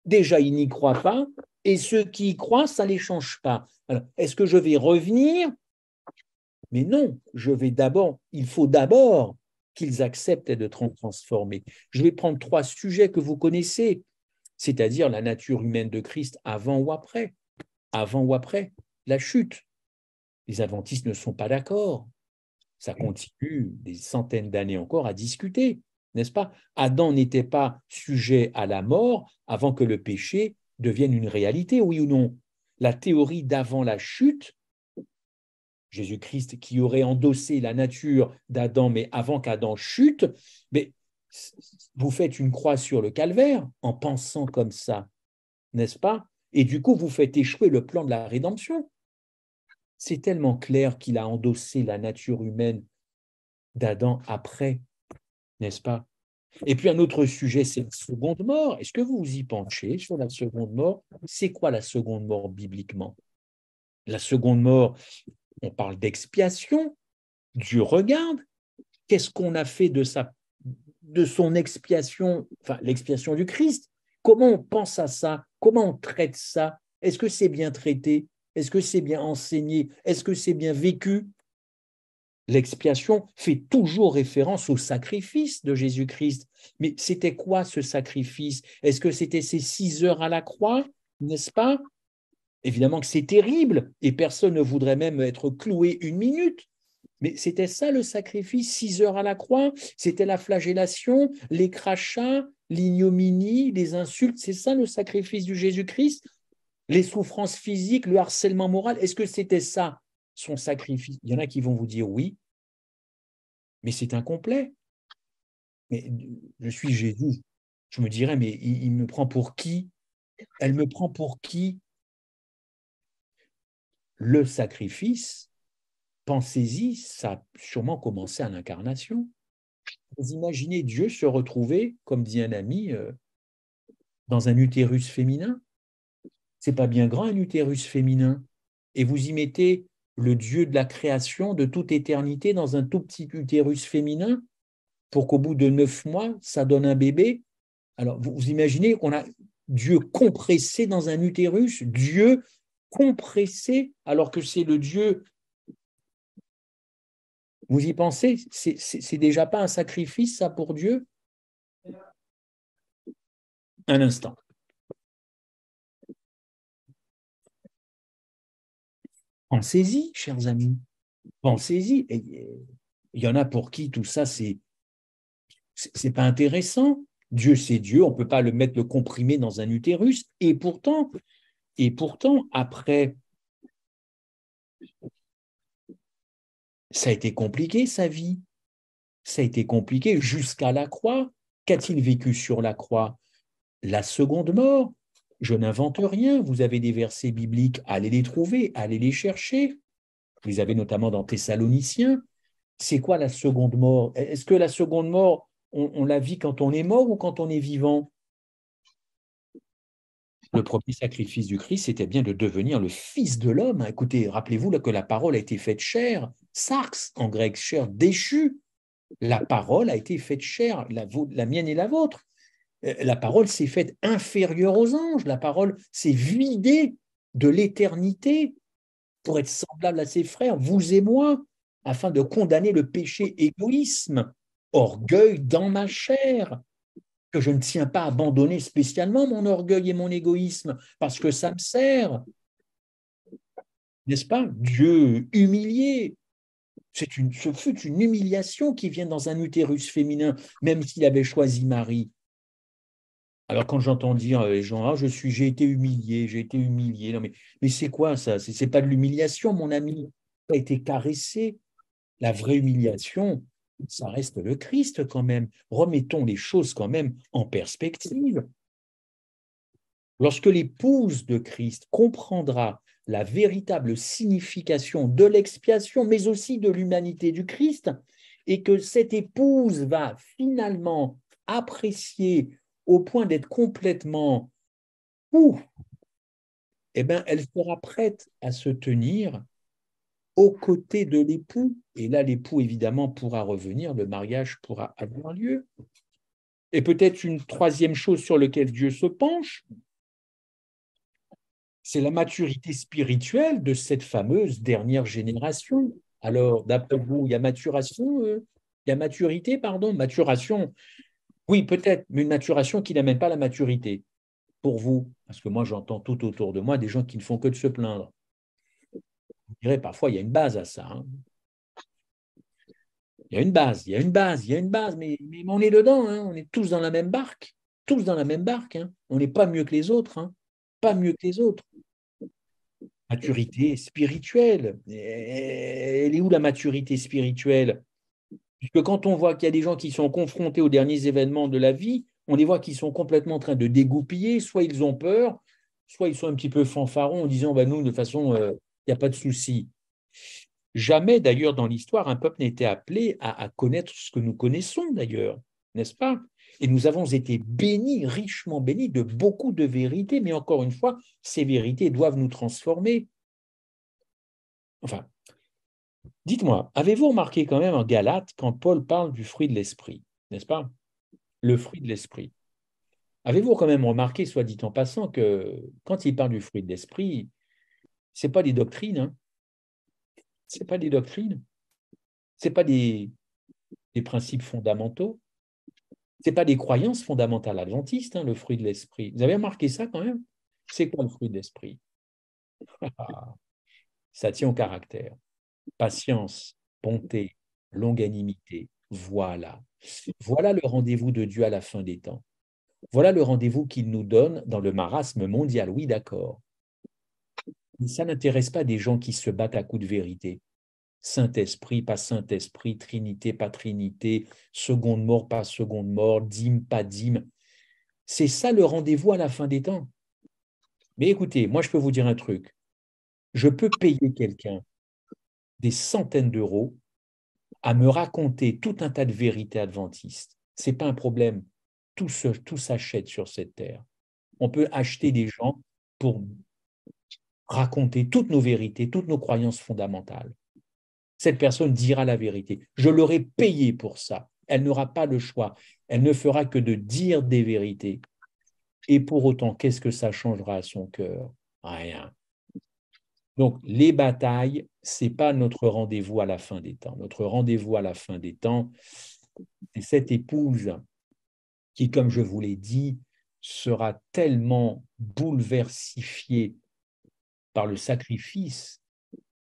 déjà, ils n'y croient pas, et ceux qui y croient, ça ne les change pas. Alors, est-ce que je vais revenir? Mais non, il faut d'abord qu'ils acceptent d'être transformés. Je vais prendre 3 sujets que vous connaissez, c'est-à-dire la nature humaine de Christ avant ou après la chute. Les adventistes ne sont pas d'accord. Ça continue des centaines d'années encore à discuter, n'est-ce pas? Adam n'était pas sujet à la mort avant que le péché devienne une réalité, oui ou non? La théorie d'avant la chute, Jésus-Christ qui aurait endossé la nature d'Adam, mais avant qu'Adam chute, mais vous faites une croix sur le calvaire en pensant comme ça, n'est-ce pas? Et du coup, vous faites échouer le plan de la rédemption. C'est tellement clair qu'il a endossé la nature humaine d'Adam après, n'est-ce pas? Et puis un autre sujet, c'est la seconde mort. Est-ce que vous vous y penchez sur la seconde mort? C'est quoi la seconde mort bibliquement? La seconde mort, on parle d'expiation. Dieu regarde. Qu'est-ce qu'on a fait de son expiation, enfin l'expiation du Christ? Comment on pense à ça? Comment on traite ça? Est-ce que c'est bien traité? Est-ce que c'est bien enseigné? Est-ce que c'est bien vécu? L'expiation fait toujours référence au sacrifice de Jésus-Christ. Mais c'était quoi ce sacrifice? Est-ce que c'était ces 6 heures à la croix, n'est-ce pas? Évidemment que c'est terrible et personne ne voudrait même être cloué 1 minute. Mais c'était ça le sacrifice, 6 heures à la croix, c'était la flagellation, les crachats, l'ignominie, les insultes, c'est ça le sacrifice du Jésus-Christ? Les souffrances physiques, le harcèlement moral, est-ce que c'était ça son sacrifice? Il y en a qui vont vous dire oui, mais c'est incomplet. mais je suis Jésus. Je me dirais, mais il me prend pour qui? Elle me prend pour qui? Le sacrifice, pensez-y, ça a sûrement commencé à l'incarnation. Vous imaginez Dieu se retrouver, comme dit un ami, dans un utérus féminin. C'est pas bien grand un utérus féminin. Et vous y mettez le Dieu de la création de toute éternité dans un tout petit utérus féminin pour qu'au bout de 9 mois, ça donne un bébé. Alors, vous imaginez qu'on a Dieu compressé dans un utérus, Dieu compressé, alors que c'est le Dieu. Vous y pensez? C'est déjà pas un sacrifice, ça, pour Dieu? Un instant. Pensez-y, chers amis. Pensez-y. Il y en a pour qui tout ça, c'est pas intéressant. Dieu, c'est Dieu. On peut pas le comprimer dans un utérus. Et pourtant, après, ça a été compliqué, sa vie. Ça a été compliqué jusqu'à la croix. Qu'a-t-il vécu sur la croix? La seconde mort. Je n'invente rien. Vous avez des versets bibliques, allez les trouver, allez les chercher. Vous les avez notamment dans Thessaloniciens. C'est quoi la seconde mort? Est-ce que la seconde mort, on la vit quand on est mort ou quand on est vivant? Le premier sacrifice du Christ, c'était bien de devenir le Fils de l'homme. Écoutez, rappelez-vous là, que la parole a été faite chair, sarx en grec, chair déchue. La parole a été faite chair, la mienne et la vôtre. La parole s'est faite inférieure aux anges. La parole s'est vidée de l'éternité pour être semblable à ses frères, vous et moi, afin de condamner le péché égoïsme, orgueil dans ma chair, que je ne tiens pas à abandonner spécialement mon orgueil et mon égoïsme, parce que ça me sert, n'est-ce pas? Dieu humilié. Ce fut une humiliation qui vient dans un utérus féminin, même s'il avait choisi Marie. Alors quand j'entends dire les gens, ah, j'ai été humilié, j'ai été humilié. Non, mais c'est quoi ça? C'est pas de l'humiliation, mon ami. Tu as été caressé. La vraie humiliation, ça reste le Christ quand même. Remettons les choses quand même en perspective. Lorsque l'épouse de Christ comprendra la véritable signification de l'expiation, mais aussi de l'humanité du Christ, et que cette épouse va finalement apprécier au point d'être complètement ouf, eh bien, elle sera prête à se tenir aux côtés de l'époux. Et là, l'époux, évidemment, pourra revenir, le mariage pourra avoir lieu. Et peut-être une troisième chose sur laquelle Dieu se penche, c'est la maturité spirituelle de cette fameuse dernière génération. Alors, d'après vous, il y a maturation, il y a maturité, pardon, maturation. Oui, peut-être, mais une maturation qui n'amène pas la maturité pour vous. Parce que moi, j'entends tout autour de moi des gens qui ne font que de se plaindre. Je dirais, parfois, il y a une base à ça, hein. Il y a une base, il y a une base, il y a une base, mais on est dedans, hein. On est tous dans la même barque, tous dans la même barque, hein. On n'est pas mieux que les autres, hein. Pas mieux que les autres. Maturité spirituelle. Elle est où la maturité spirituelle? Puisque quand on voit qu'il y a des gens qui sont confrontés aux derniers événements de la vie, on les voit qui sont complètement en train de dégoupiller, soit ils ont peur, soit ils sont un petit peu fanfarons en disant bah, nous, de toute façon, il n'y a pas de souci. Jamais, d'ailleurs, dans l'histoire, un peuple n'était appelé à connaître ce que nous connaissons, d'ailleurs, n'est-ce pas? Et nous avons été bénis, richement bénis, de beaucoup de vérités, mais encore une fois, ces vérités doivent nous transformer. Enfin, dites-moi, avez-vous remarqué quand même en Galates, quand Paul parle du fruit de l'esprit, n'est-ce pas? Le fruit de l'esprit. Avez-vous quand même remarqué, soit dit en passant, que quand il parle du fruit de l'esprit, ce n'est pas des doctrines, hein? Ce n'est pas des doctrines, ce n'est pas des principes fondamentaux. Ce n'est pas des croyances fondamentales adventistes, hein, le fruit de l'esprit. Vous avez remarqué ça quand même? C'est quoi le fruit de l'esprit? Ça tient au caractère. Patience, bonté, longanimité. Voilà. Voilà le rendez-vous de Dieu à la fin des temps. Voilà le rendez-vous qu'il nous donne dans le marasme mondial. Oui, d'accord. Mais ça n'intéresse pas des gens qui se battent à coups de vérité. Saint-Esprit, pas Saint-Esprit, Trinité, pas Trinité, seconde mort, pas seconde mort, dîme, pas dîme. C'est ça le rendez-vous à la fin des temps. Mais écoutez, moi je peux vous dire un truc. Je peux payer quelqu'un des centaines d'euros à me raconter tout un tas de vérités adventistes. Ce n'est pas un problème. Tout s'achète sur cette terre. On peut acheter des gens pour raconter toutes nos vérités, toutes nos croyances fondamentales. Cette personne dira la vérité. Je l'aurai payé pour ça. Elle n'aura pas le choix. Elle ne fera que de dire des vérités. Et pour autant, qu'est-ce que ça changera à son cœur? Rien. Donc, les batailles, ce n'est pas notre rendez-vous à la fin des temps. Notre rendez-vous à la fin des temps, c'est cette épouse qui, comme je vous l'ai dit, sera tellement bouleversifiée par le sacrifice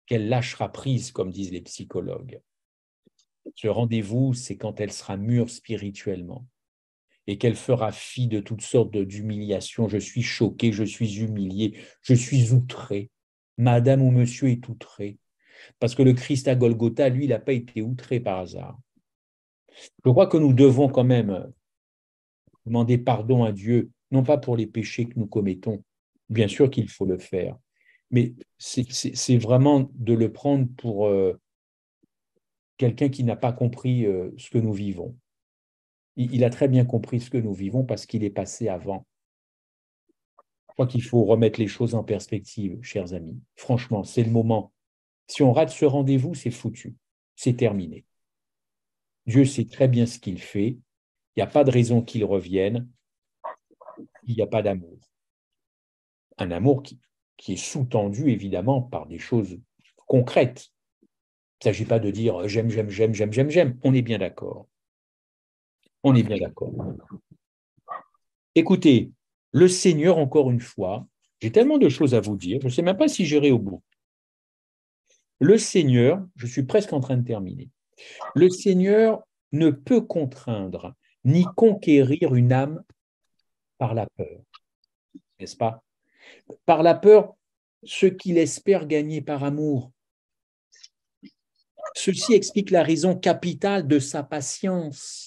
qu'elle lâchera prise, comme disent les psychologues. Ce rendez-vous, c'est quand elle sera mûre spirituellement et qu'elle fera fi de toutes sortes d'humiliations. Je suis choqué, je suis humilié, je suis outré. Madame ou monsieur est outré. Parce que le Christ à Golgotha, lui, il n'a pas été outré par hasard. Je crois que nous devons quand même demander pardon à Dieu, non pas pour les péchés que nous commettons, bien sûr qu'il faut le faire, mais c'est vraiment de le prendre pour quelqu'un qui n'a pas compris ce que nous vivons. Il a très bien compris ce que nous vivons parce qu'il est passé avant. Je crois qu'il faut remettre les choses en perspective, chers amis. Franchement, c'est le moment. Si on rate ce rendez-vous, c'est foutu. C'est terminé. Dieu sait très bien ce qu'il fait. Il n'y a pas de raison qu'il revienne. Il n'y a pas d'amour. Un amour qui est sous-tendu, évidemment, par des choses concrètes. Il ne s'agit pas de dire j'aime, j'aime, j'aime, j'aime, j'aime, j'aime. On est bien d'accord. On est bien d'accord. Écoutez, le Seigneur, encore une fois, j'ai tellement de choses à vous dire, je ne sais même pas si j'irai au bout. Le Seigneur, je suis presque en train de terminer, le Seigneur ne peut contraindre ni conquérir une âme par la peur, n'est-ce pas? Par la peur, ce qu'il espère gagner par amour. Ceci explique la raison capitale de sa patience.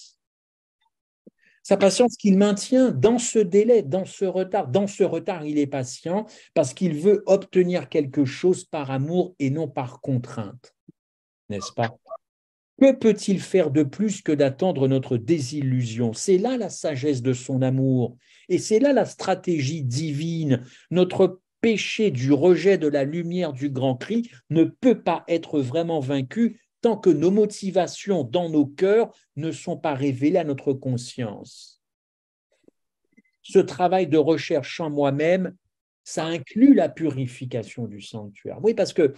Sa patience qu'il maintient dans ce délai, dans ce retard. Dans ce retard, il est patient parce qu'il veut obtenir quelque chose par amour et non par contrainte, n'est-ce pas? Que peut-il faire de plus que d'attendre notre désillusion? C'est là la sagesse de son amour et c'est là la stratégie divine. Notre péché du rejet de la lumière du grand cri ne peut pas être vraiment vaincu tant que nos motivations dans nos cœurs ne sont pas révélées à notre conscience. Ce travail de recherche en moi-même, ça inclut la purification du sanctuaire. Oui, parce que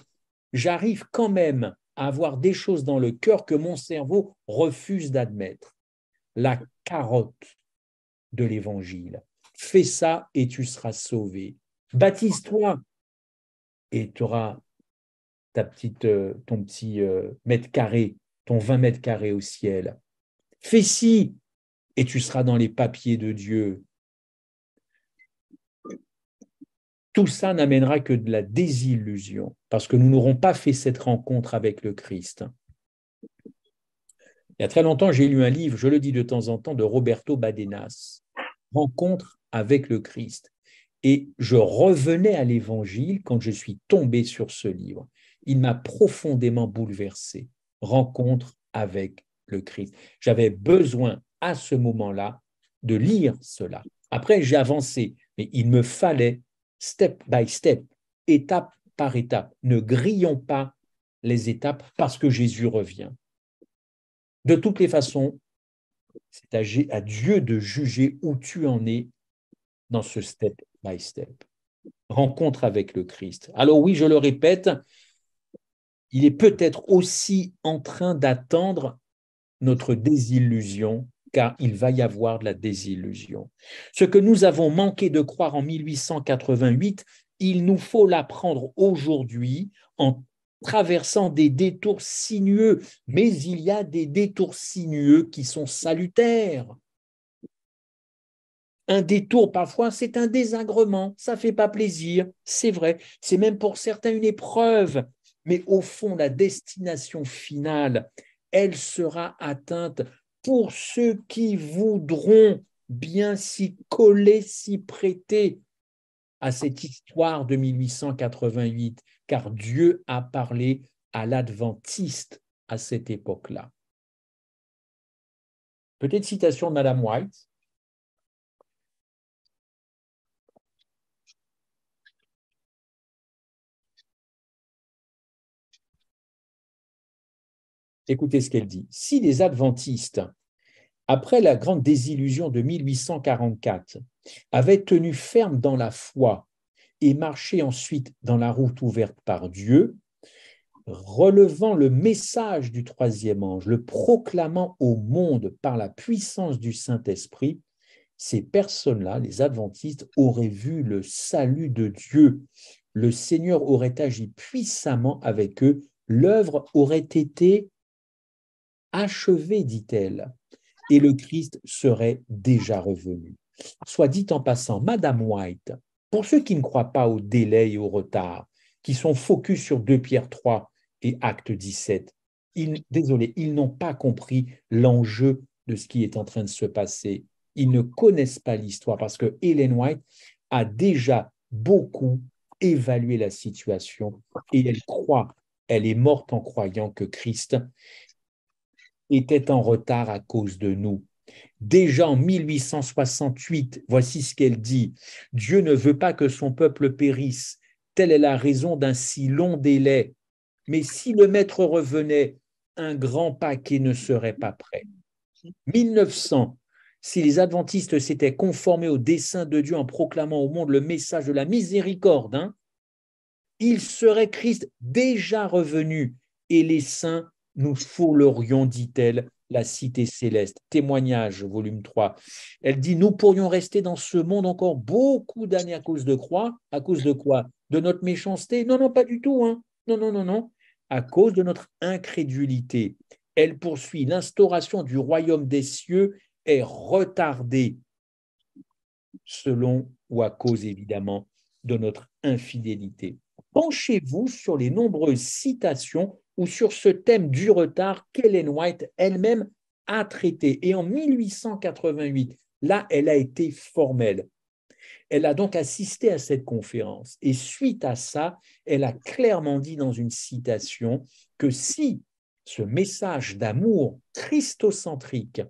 j'arrive quand même à avoir des choses dans le cœur que mon cerveau refuse d'admettre. La carotte de l'évangile. Fais ça et tu seras sauvé. Baptise-toi et tu auras ton petit mètre carré, ton 20 mètres carrés au ciel. Fais ci et tu seras dans les papiers de Dieu. Tout ça n'amènera que de la désillusion parce que nous n'aurons pas fait cette rencontre avec le Christ. Il y a très longtemps, j'ai lu un livre, je le dis de temps en temps, de Roberto Badenas, Rencontre avec le Christ. Et je revenais à l'Évangile quand je suis tombé sur ce livre. Il m'a profondément bouleversé. Rencontre avec le Christ. J'avais besoin à ce moment-là de lire cela. Après, j'ai avancé, mais il me fallait step by step, étape par étape. Ne grillons pas les étapes parce que Jésus revient. De toutes les façons, c'est à Dieu de juger où tu en es dans ce step by step. Rencontre avec le Christ. Alors oui, je le répète, il est peut-être aussi en train d'attendre notre désillusion, car il va y avoir de la désillusion. Ce que nous avons manqué de croire en 1888, il nous faut l'apprendre aujourd'hui en traversant des détours sinueux, mais il y a des détours sinueux qui sont salutaires. Un détour, parfois, c'est un désagrement, ça ne fait pas plaisir, c'est vrai. C'est même pour certains une épreuve, mais au fond, la destination finale, elle sera atteinte pour ceux qui voudront bien s'y coller, s'y prêter à cette histoire de 1888, car Dieu a parlé à l'adventiste à cette époque-là. Petite citation de Madame White. Écoutez ce qu'elle dit. Si les adventistes, après la grande désillusion de 1844, avaient tenu ferme dans la foi et marché ensuite dans la route ouverte par Dieu, relevant le message du troisième ange, le proclamant au monde par la puissance du Saint-Esprit, ces personnes-là, les adventistes, auraient vu le salut de Dieu. Le Seigneur aurait agi puissamment avec eux. L'œuvre aurait été achevée, dit-elle, et le Christ serait déjà revenu. Soit dit en passant, Madame White, pour ceux qui ne croient pas au délai et au retard, qui sont focus sur 2 Pierre 3 et Acte 17, désolé, ils n'ont pas compris l'enjeu de ce qui est en train de se passer. Ils ne connaissent pas l'histoire parce que Ellen White a déjà beaucoup évalué la situation et elle croit, elle est morte en croyant que Christ était en retard à cause de nous. Déjà en 1868, voici ce qu'elle dit. Dieu ne veut pas que son peuple périsse. Telle est la raison d'un si long délai. Mais si le maître revenait, un grand paquet ne serait pas prêt. 1900, si les adventistes s'étaient conformés au dessein de Dieu en proclamant au monde le message de la miséricorde, il serait Christ déjà revenu et les saints nous foulerions, dit-elle, la cité céleste. Témoignage, volume 3. Elle dit, nous pourrions rester dans ce monde encore beaucoup d'années à cause de quoi? À cause de quoi? De notre méchanceté? Non, non, pas du tout. Non, non, non, non. À cause de notre incrédulité. Elle poursuit, l'instauration du royaume des cieux est retardée selon ou à cause évidemment de notre infidélité. Penchez-vous sur les nombreuses citations ou sur ce thème du retard qu'Ellen White elle-même a traité. Et en 1888, là, elle a été formelle. Elle a donc assisté à cette conférence. Et suite à ça, elle a clairement dit dans une citation que si ce message d'amour christocentrique,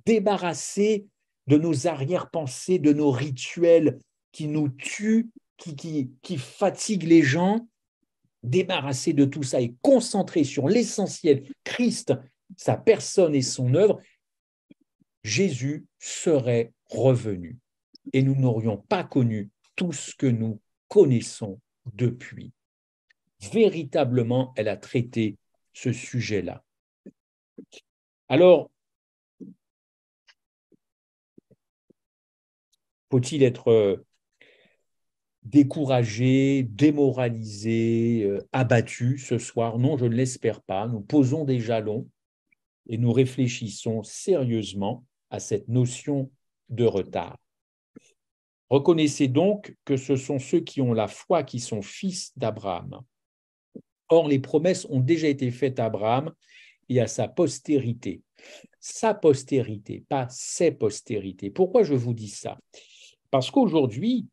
débarrassé de nos arrière-pensées, de nos rituels qui nous tuent, qui fatiguent les gens, débarrassé de tout ça et concentré sur l'essentiel, Christ, sa personne et son œuvre, Jésus serait revenu et nous n'aurions pas connu tout ce que nous connaissons depuis. Véritablement, elle a traité ce sujet-là. Alors, faut-il être découragé, démoralisé, abattu ce soir? Non, je ne l'espère pas. Nous posons des jalons et nous réfléchissons sérieusement à cette notion de retard. Reconnaissez donc que ce sont ceux qui ont la foi qui sont fils d'Abraham. Or, les promesses ont déjà été faites à Abraham et à sa postérité. Sa postérité, pas ses postérités. Pourquoi je vous dis ça? Parce qu'aujourd'hui,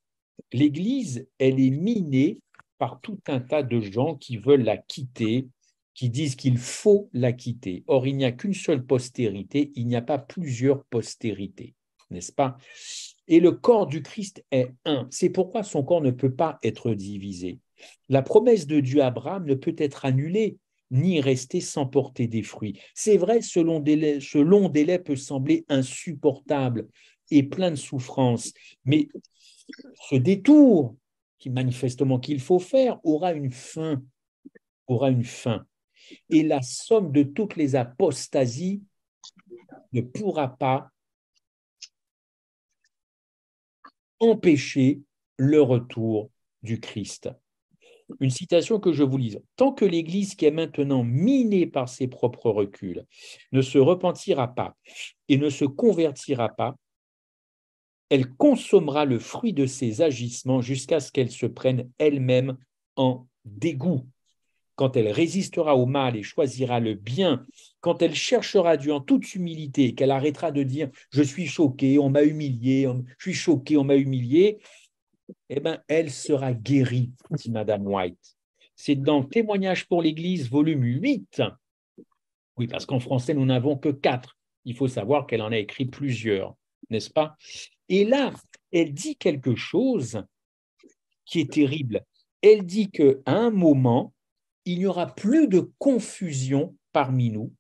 l'Église, elle est minée par tout un tas de gens qui veulent la quitter, qui disent qu'il faut la quitter. Or, il n'y a qu'une seule postérité, il n'y a pas plusieurs postérités, n'est-ce pas? Et le corps du Christ est un. C'est pourquoi son corps ne peut pas être divisé. La promesse de Dieu à Abraham ne peut être annulée, ni rester sans porter des fruits. C'est vrai, ce long délai peut sembler insupportable et plein de souffrance, mais ce détour qui manifestement qu'il faut faire aura une fin, aura une fin. Et la somme de toutes les apostasies ne pourra pas empêcher le retour du Christ. Une citation que je vous lise. Tant que l'Église qui est maintenant minée par ses propres reculs ne se repentira pas et ne se convertira pas, elle consommera le fruit de ses agissements jusqu'à ce qu'elle se prenne elle-même en dégoût. quand elle résistera au mal et choisira le bien, quand elle cherchera Dieu en toute humilité, qu'elle arrêtera de dire « je suis choquée, on m'a humilié, je suis choquée, on m'a humilié », eh bien, elle sera guérie, dit Madame White. C'est dans Témoignages pour l'Église, volume 8. Oui, parce qu'en français, nous n'avons que 4. Il faut savoir qu'elle en a écrit plusieurs, n'est-ce pas? Et là, elle dit quelque chose qui est terrible. Elle dit qu'à un moment, il n'y aura plus de confusion parmi nous.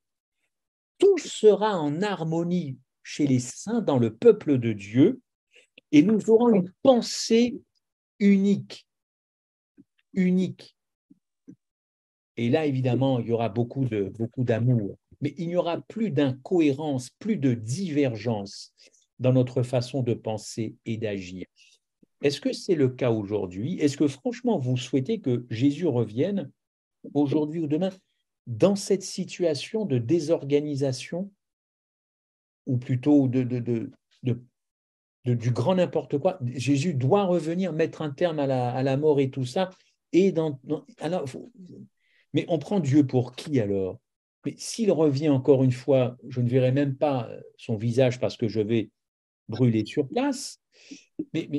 Tout sera en harmonie chez les saints dans le peuple de Dieu et nous aurons une pensée unique. Unique. Et là, évidemment, il y aura beaucoup d'amour. Mais il n'y aura plus d'incohérence, plus de divergence dans notre façon de penser et d'agir. Est-ce que c'est le cas aujourd'hui? Est-ce que franchement, vous souhaitez que Jésus revienne aujourd'hui ou demain dans cette situation de désorganisation ou plutôt du grand n'importe quoi? Jésus doit revenir, mettre un terme à la mort et tout ça. Et alors, mais on prend Dieu pour qui alors? Mais s'il revient encore une fois, je ne verrai même pas son visage parce que je vais brûler sur place. Mais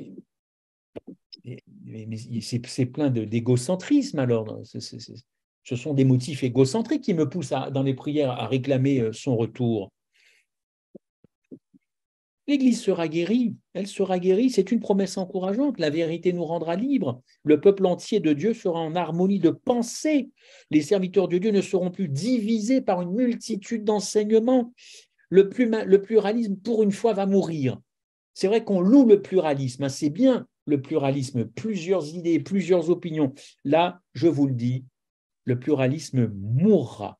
c'est plein d'égocentrisme alors. Ce sont des motifs égocentriques qui me poussent dans les prières à réclamer son retour. L'Église sera guérie, elle sera guérie, c'est une promesse encourageante, la vérité nous rendra libres, le peuple entier de Dieu sera en harmonie de pensée, les serviteurs de Dieu ne seront plus divisés par une multitude d'enseignements, le pluralisme pour une fois va mourir. C'est vrai qu'on loue le pluralisme, hein, c'est bien le pluralisme, plusieurs idées, plusieurs opinions. Là, je vous le dis, le pluralisme mourra.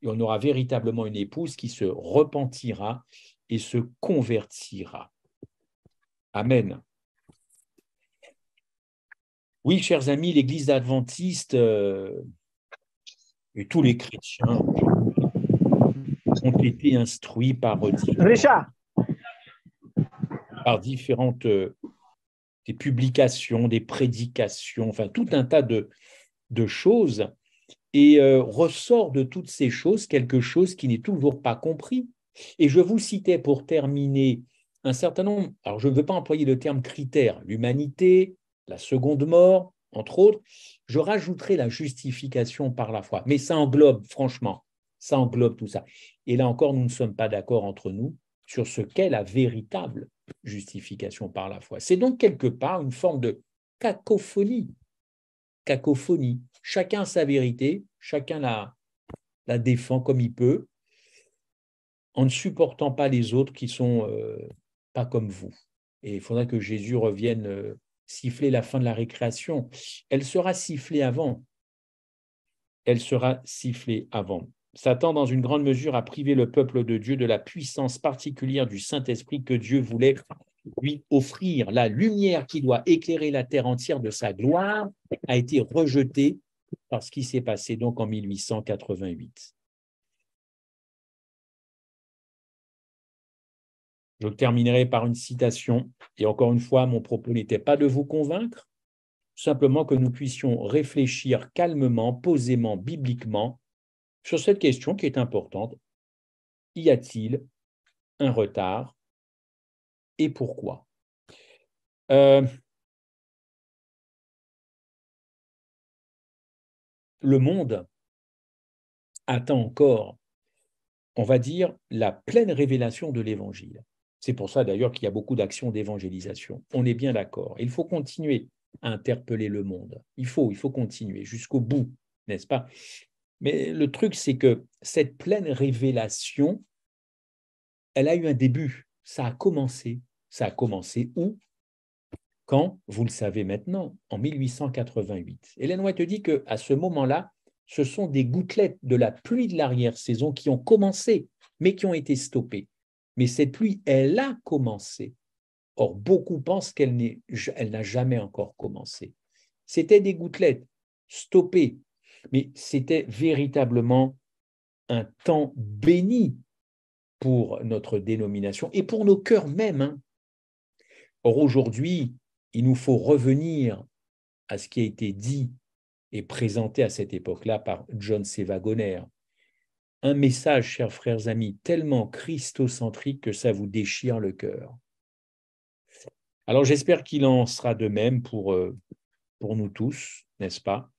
Et on aura véritablement une épouse qui se repentira et se convertira. Amen. Oui, chers amis, l'Église adventiste et tous les chrétiens ont été instruits par différentes des publications, des prédications, enfin tout un tas de choses, et ressort de toutes ces choses quelque chose qui n'est toujours pas compris. Et je vous citais pour terminer un certain nombre, alors je ne veux pas employer le terme critère, l'humanité, la seconde mort, entre autres, je rajouterai la justification par la foi, mais ça englobe, franchement, ça englobe tout ça. Et là encore, nous ne sommes pas d'accord entre nous sur ce qu'est la véritable justification par la foi. C'est donc quelque part une forme de cacophonie. Cacophonie. Chacun a sa vérité, chacun la défend comme il peut, en ne supportant pas les autres qui sont pas comme vous. Et il faudra que Jésus revienne siffler la fin de la récréation. Elle sera sifflée avant. Elle sera sifflée avant. Satan, dans une grande mesure, a privé le peuple de Dieu de la puissance particulière du Saint-Esprit que Dieu voulait lui offrir. La lumière qui doit éclairer la terre entière de sa gloire a été rejetée par ce qui s'est passé donc en 1888. Je terminerai par une citation, et encore une fois, mon propos n'était pas de vous convaincre, simplement que nous puissions réfléchir calmement, posément, bibliquement, sur cette question qui est importante. Y a-t-il un retard et pourquoi? Le monde attend encore, on va dire, la pleine révélation de l'Évangile. C'est pour ça d'ailleurs qu'il y a beaucoup d'actions d'évangélisation. On est bien d'accord. Il faut continuer à interpeller le monde. Il faut continuer jusqu'au bout, n'est-ce pas? Mais le truc, c'est que cette pleine révélation, elle a eu un début. Ça a commencé. Ça a commencé où? Quand? Vous le savez maintenant, en 1888. Ellen White dit qu'à ce moment-là, ce sont des gouttelettes de la pluie de l'arrière-saison qui ont commencé, mais qui ont été stoppées. Mais cette pluie, elle a commencé. Or, beaucoup pensent qu'elle n'a jamais encore commencé. C'était des gouttelettes stoppées, mais c'était véritablement un temps béni pour notre dénomination et pour nos cœurs même. Hein. Or, aujourd'hui, il nous faut revenir à ce qui a été dit est présenté à cette époque-là par John C. Wagoner. Un message, chers frères amis, tellement christocentrique que ça vous déchire le cœur. Alors j'espère qu'il en sera de même pour nous tous, n'est-ce pas?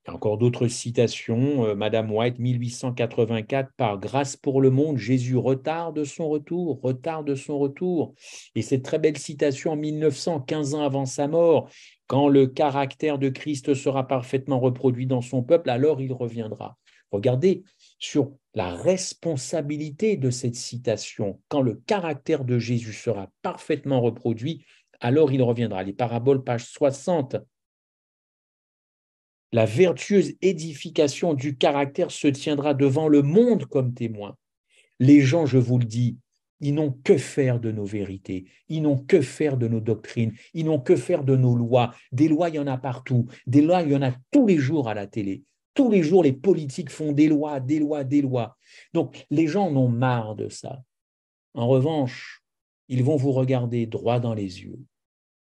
Il y a encore d'autres citations. Madame White, 1884, par grâce pour le monde, Jésus retarde son retour, retarde son retour. Et cette très belle citation en 1900, 15 ans avant sa mort, quand le caractère de Christ sera parfaitement reproduit dans son peuple, alors il reviendra. Regardez sur la responsabilité de cette citation. Quand le caractère de Jésus sera parfaitement reproduit, alors il reviendra. Les paraboles, page 60. La vertueuse édification du caractère se tiendra devant le monde comme témoin. Les gens, je vous le dis, ils n'ont que faire de nos vérités, ils n'ont que faire de nos doctrines, ils n'ont que faire de nos lois. Des lois, il y en a partout. Des lois, il y en a tous les jours à la télé. Tous les jours, les politiques font des lois, des lois, des lois. Donc, les gens en ont marre de ça. En revanche, ils vont vous regarder droit dans les yeux,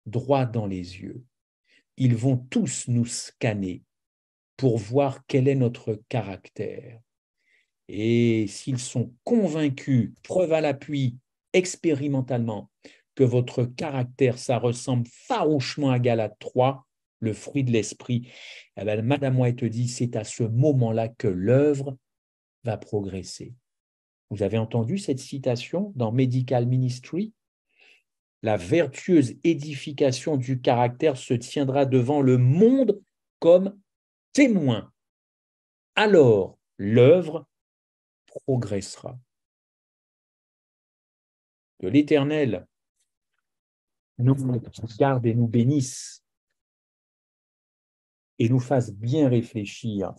droit dans les yeux. Ils vont tous nous scanner pour voir quel est notre caractère. Et s'ils sont convaincus, preuve à l'appui, expérimentalement, que votre caractère, ça ressemble farouchement à Galates 3, le fruit de l'esprit, eh bien, Madame White dit, c'est à ce moment-là que l'œuvre va progresser. Vous avez entendu cette citation dans Medical Ministry? La vertueuse édification du caractère se tiendra devant le monde comme témoin. Alors, l'œuvre progressera. Que l'Éternel nous garde et nous bénisse et nous fasse bien réfléchir,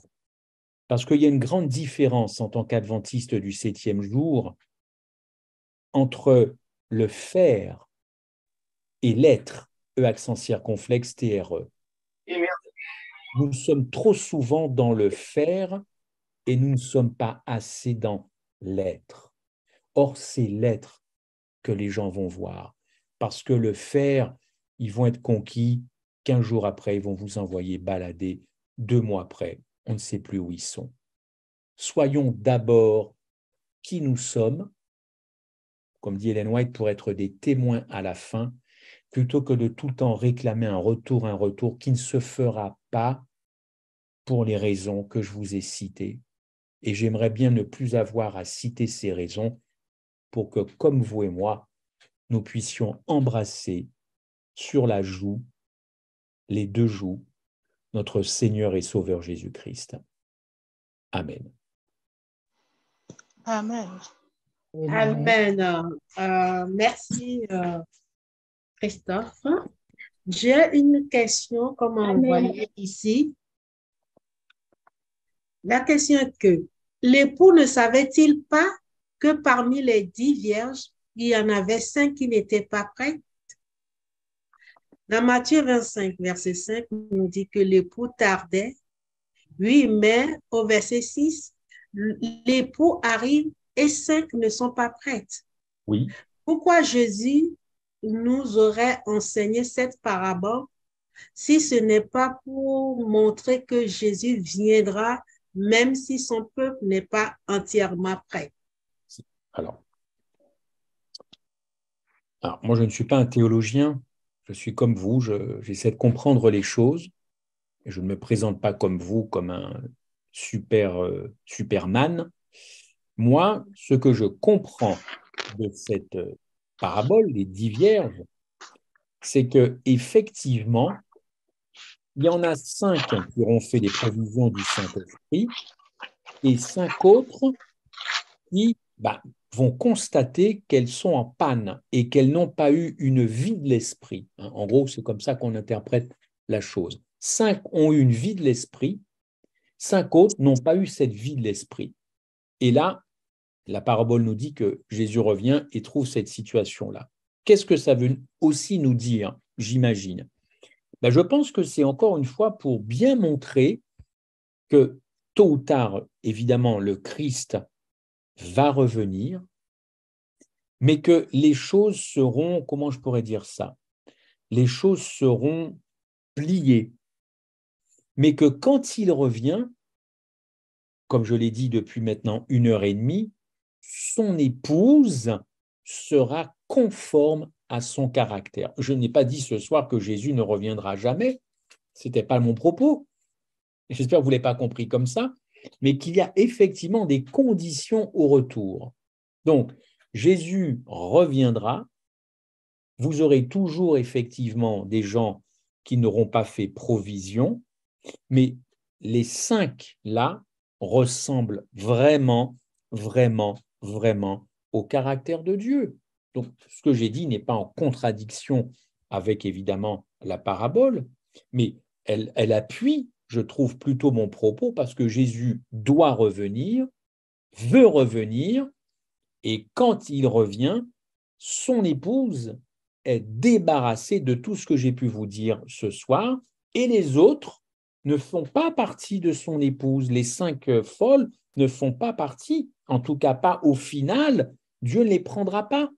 parce qu'il y a une grande différence en tant qu'adventiste du 7e jour entre le faire et l'être, E accent circonflexe, TRE. Nous sommes trop souvent dans le faire et nous ne sommes pas assez dans l'être. Or, c'est l'être que les gens vont voir. Parce que le faire, ils vont être conquis, 15 jours après, ils vont vous envoyer balader, 2 mois après, on ne sait plus où ils sont. Soyons d'abord qui nous sommes, comme dit Ellen White, pour être des témoins à la fin, plutôt que de tout le temps réclamer un retour qui ne se fera pas pour les raisons que je vous ai citées. Et j'aimerais bien ne plus avoir à citer ces raisons pour que, comme vous et moi, nous puissions embrasser sur la joue, les 2 joues, notre Seigneur et Sauveur Jésus-Christ. Amen. Amen. Amen. Merci, Christophe. J'ai une question, comme on voyait ici. La question est que l'époux ne savait-il pas que parmi les 10 vierges, il y en avait 5 qui n'étaient pas prêtes? Dans Matthieu 25, verset 5, on nous dit que l'époux tardait. Oui, mais au verset 6, l'époux arrive et 5 ne sont pas prêtes. Oui. Pourquoi Jésus nous aurait enseigné cette parabole si ce n'est pas pour montrer que Jésus viendra même si son peuple n'est pas entièrement prêt? Alors, moi, je ne suis pas un théologien. Je suis comme vous, j'essaie de comprendre les choses. Et je ne me présente pas comme vous, comme un Superman. Moi, ce que je comprends de cette parabole, les 10 vierges, c'est que effectivement, il y en a 5 qui auront fait des provisions du Saint-Esprit et 5 autres qui vont constater qu'elles sont en panne et qu'elles n'ont pas eu une vie de l'esprit. En gros, c'est comme ça qu'on interprète la chose. 5 ont eu une vie de l'esprit, 5 autres n'ont pas eu cette vie de l'esprit. Et là, la parabole nous dit que Jésus revient et trouve cette situation-là. Qu'est-ce que ça veut aussi nous dire, j'imagine? Je pense que c'est encore une fois pour bien montrer que tôt ou tard, évidemment, le Christ va revenir, mais que les choses seront, comment je pourrais dire ça? Les choses seront pliées. mais que quand il revient, comme je l'ai dit depuis maintenant 1 heure et demie, son épouse sera conforme à son caractère. Je n'ai pas dit ce soir que Jésus ne reviendra jamais, ce n'était pas mon propos. J'espère que vous ne l'avez pas compris comme ça, mais qu'il y a effectivement des conditions au retour. Donc, Jésus reviendra, vous aurez toujours effectivement des gens qui n'auront pas fait provision, mais les 5 là ressemblent vraiment, vraiment, vraiment au caractère de Dieu. Donc, ce que j'ai dit n'est pas en contradiction avec évidemment la parabole, mais elle appuie, je trouve, plutôt mon propos parce que Jésus doit revenir, veut revenir, et quand il revient, son épouse est débarrassée de tout ce que j'ai pu vous dire ce soir, et les autres ne font pas partie de son épouse. Les 5 folles ne font pas partie, en tout cas pas au final. Dieu ne les prendra pas.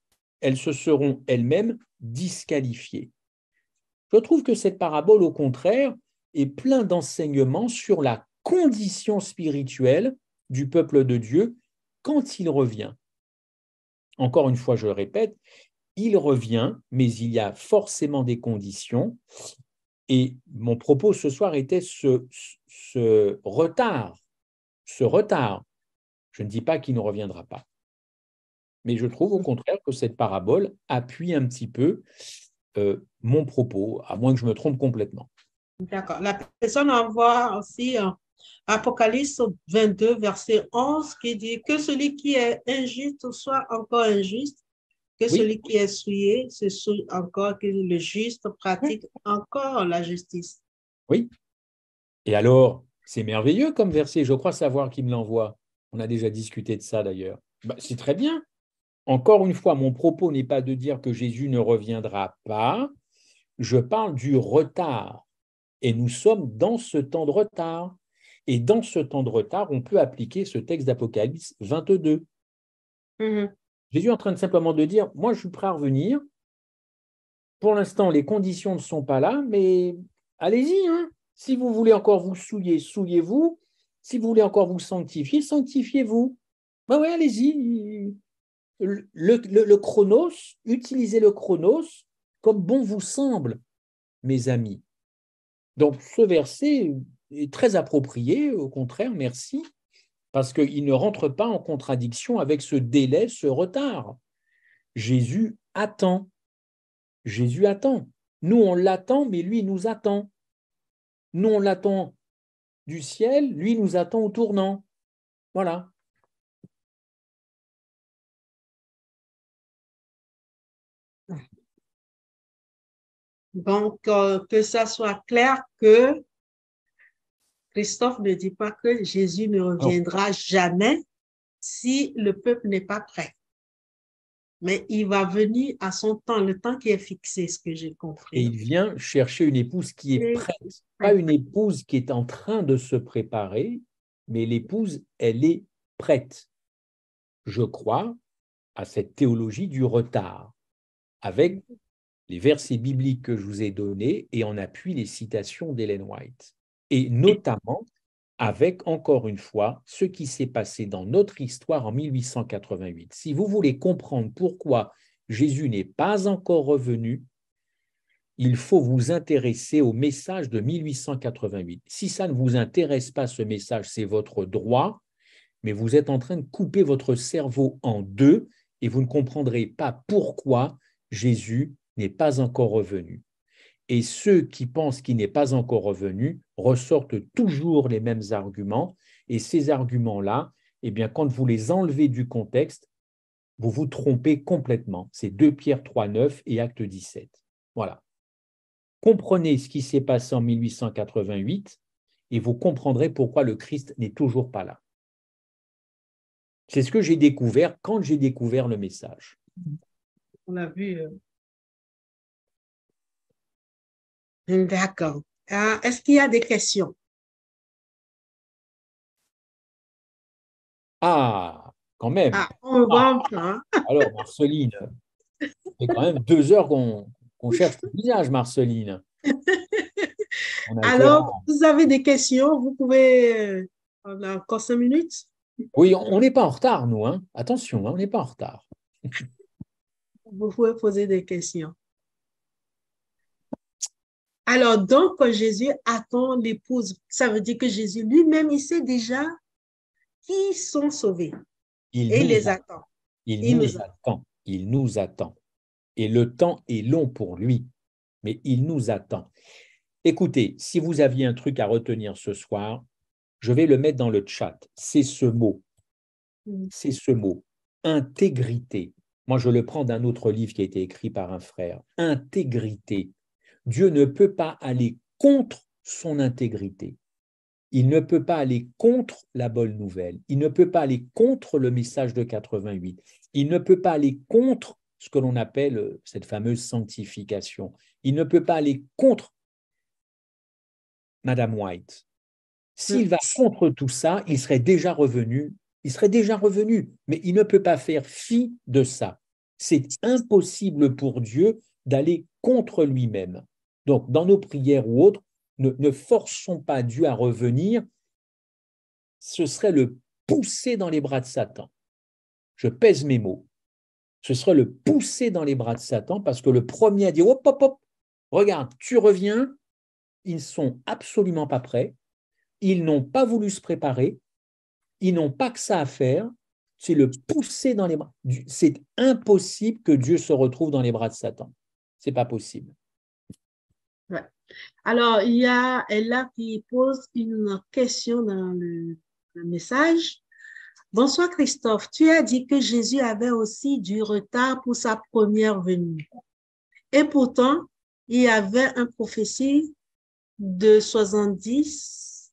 Elles se seront elles-mêmes disqualifiées. Je trouve que cette parabole, au contraire, est plein d'enseignements sur la condition spirituelle du peuple de Dieu quand il revient. Encore une fois, je le répète, il revient, mais il y a forcément des conditions. Et mon propos ce soir était ce retard. Ce retard. Je ne dis pas qu'il ne reviendra pas. Mais je trouve au contraire que cette parabole appuie un petit peu mon propos, à moins que je me trompe complètement. D'accord. La personne envoie aussi Apocalypse 22, verset 11, qui dit que celui qui est injuste soit encore injuste, que Oui, celui qui est souillé se souille encore, que le juste pratique encore la justice. oui. Et alors, c'est merveilleux comme verset. Je crois savoir qui me l'envoie. On a déjà discuté de ça d'ailleurs. C'est très bien. Encore une fois, mon propos n'est pas de dire que Jésus ne reviendra pas. Je parle du retard. Et nous sommes dans ce temps de retard. Et dans ce temps de retard, on peut appliquer ce texte d'Apocalypse 22. Jésus est en train de simplement de dire, moi je suis prêt à revenir. Pour l'instant, les conditions ne sont pas là, mais allez-y. Hein. Si vous voulez encore vous souiller, souillez-vous. Si vous voulez encore vous sanctifier, sanctifiez-vous. Ben ouais, allez-y. Le chronos, utilisez le chronos comme bon vous semble, mes amis. Donc, ce verset est très approprié, au contraire, merci, parce qu'il ne rentre pas en contradiction avec ce délai, ce retard. Jésus attend. Jésus attend. Nous, on l'attend, mais lui nous attend. Nous, on l'attend du ciel, lui nous attend au tournant. Voilà. Donc, que ça soit clair que Christophe ne dit pas que Jésus ne Non. reviendra jamais si le peuple n'est pas prêt. Mais il va venir à son temps, le temps qui est fixé, ce que j'ai Et compris. il vient chercher une épouse qui est prête. Pas une épouse qui est en train de se préparer, mais l'épouse, elle est prête. Je crois à cette théologie du retard, avec les versets bibliques que je vous ai donnés et en appui les citations d'Ellen White. Et notamment avec, encore une fois, ce qui s'est passé dans notre histoire en 1888. Si vous voulez comprendre pourquoi Jésus n'est pas encore revenu, il faut vous intéresser au message de 1888. Si ça ne vous intéresse pas, ce message, c'est votre droit, mais vous êtes en train de couper votre cerveau en deux et vous ne comprendrez pas pourquoi Jésus n'est pas encore revenu. Et ceux qui pensent qu'il n'est pas encore revenu ressortent toujours les mêmes arguments. Et ces arguments-là, eh bien, quand vous les enlevez du contexte, vous vous trompez complètement. C'est 2 Pierre 3,9 et Acte 17. Voilà. Comprenez ce qui s'est passé en 1888 et vous comprendrez pourquoi le Christ n'est toujours pas là. C'est ce que j'ai découvert quand j'ai découvert le message. On a vu. D'accord. Est-ce qu'il y a des questions? Ah, quand même. Ah, on Ah, va en prendre. alors, Marceline, c'est quand même 2 heures qu'on cherche ton visage, Marceline. On a été Alors, rare. vous avez des questions, vous pouvez, on a encore 5 minutes. Oui, on n'est pas en retard, nous. Hein. Attention, hein, on n'est pas en retard. Vous pouvez poser des questions. Alors, donc, quand Jésus attend l'épouse, ça veut dire que Jésus lui-même, il sait déjà qui sont sauvés Il et il nous les attend. attend. Il Il nous nous attend. attend. Il nous attend. Et le temps est long pour lui, mais il nous attend. Écoutez, si vous aviez un truc à retenir ce soir, je vais le mettre dans le chat. C'est ce mot. C'est ce mot. Intégrité. Moi, je le prends d'un autre livre qui a été écrit par un frère. Intégrité. Dieu ne peut pas aller contre son intégrité. Il ne peut pas aller contre la bonne nouvelle. Il ne peut pas aller contre le message de 88. Il ne peut pas aller contre ce que l'on appelle cette fameuse sanctification. Il ne peut pas aller contre Madame White. S'il va contre tout ça, il serait déjà revenu. Il serait déjà revenu, mais il ne peut pas faire fi de ça. C'est impossible pour Dieu d'aller contre lui-même. Donc, dans nos prières ou autres, ne forçons pas Dieu à revenir. Ce serait le pousser dans les bras de Satan. Je pèse mes mots. Ce serait le pousser dans les bras de Satan parce que le premier a dit hop, hop, hop, regarde, tu reviens. Ils ne sont absolument pas prêts. Ils n'ont pas voulu se préparer. Ils n'ont pas que ça à faire. C'est le pousser dans les bras. C'est impossible que Dieu se retrouve dans les bras de Satan. C'est pas possible. Ouais. Alors, il y a Ella qui pose une question dans le message. Bonsoir Christophe, tu as dit que Jésus avait aussi du retard pour sa première venue. Et pourtant, il y avait une prophétie de 70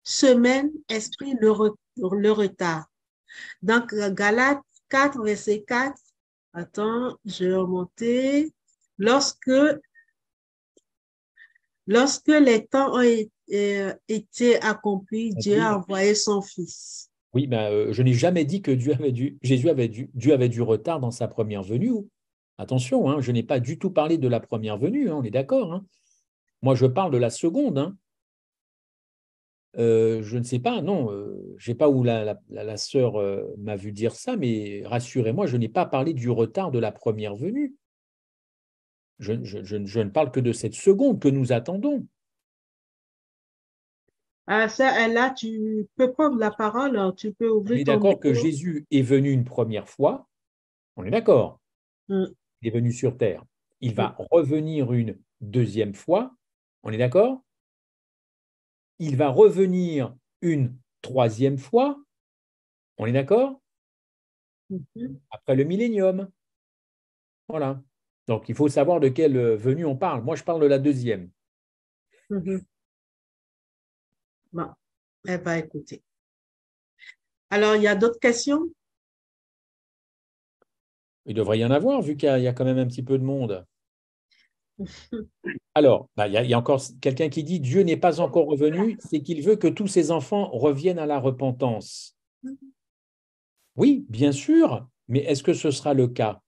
semaines, esprit le retard. Donc, Galates 4, verset 4. Attends, je vais remonter. Lorsque les temps ont été accomplis, Dieu a envoyé son Fils. Oui, ben, je n'ai jamais dit que Jésus avait du retard dans sa première venue. Attention, hein, je n'ai pas du tout parlé de la première venue, hein, on est d'accord. Hein. Moi, je parle de la seconde. Hein. Je ne sais pas, non, je ne sais pas où la sœur m'a vu dire ça, mais rassurez-moi, je n'ai pas parlé du retard de la première venue. Je ne parle que de cette seconde que nous attendons. Ça, là, tu peux prendre la parole, tu peux On ouvrir est ton d'accord micro. que Jésus est venu une première fois, on est d'accord. Il est venu sur terre. Il va revenir une deuxième fois, on est d'accord. Il va revenir une troisième fois, on est d'accord. Après le millénium. Voilà. Donc, il faut savoir de quelle venue on parle. Moi, je parle de la deuxième. Bon, elle va écouter. Alors, il y a d'autres questions? Il devrait y en avoir, vu qu'il y a quand même un petit peu de monde. Alors, il y a encore quelqu'un qui dit « Dieu n'est pas encore revenu, c'est qu'il veut que tous ses enfants reviennent à la repentance. » Oui, bien sûr, mais est-ce que ce sera le cas?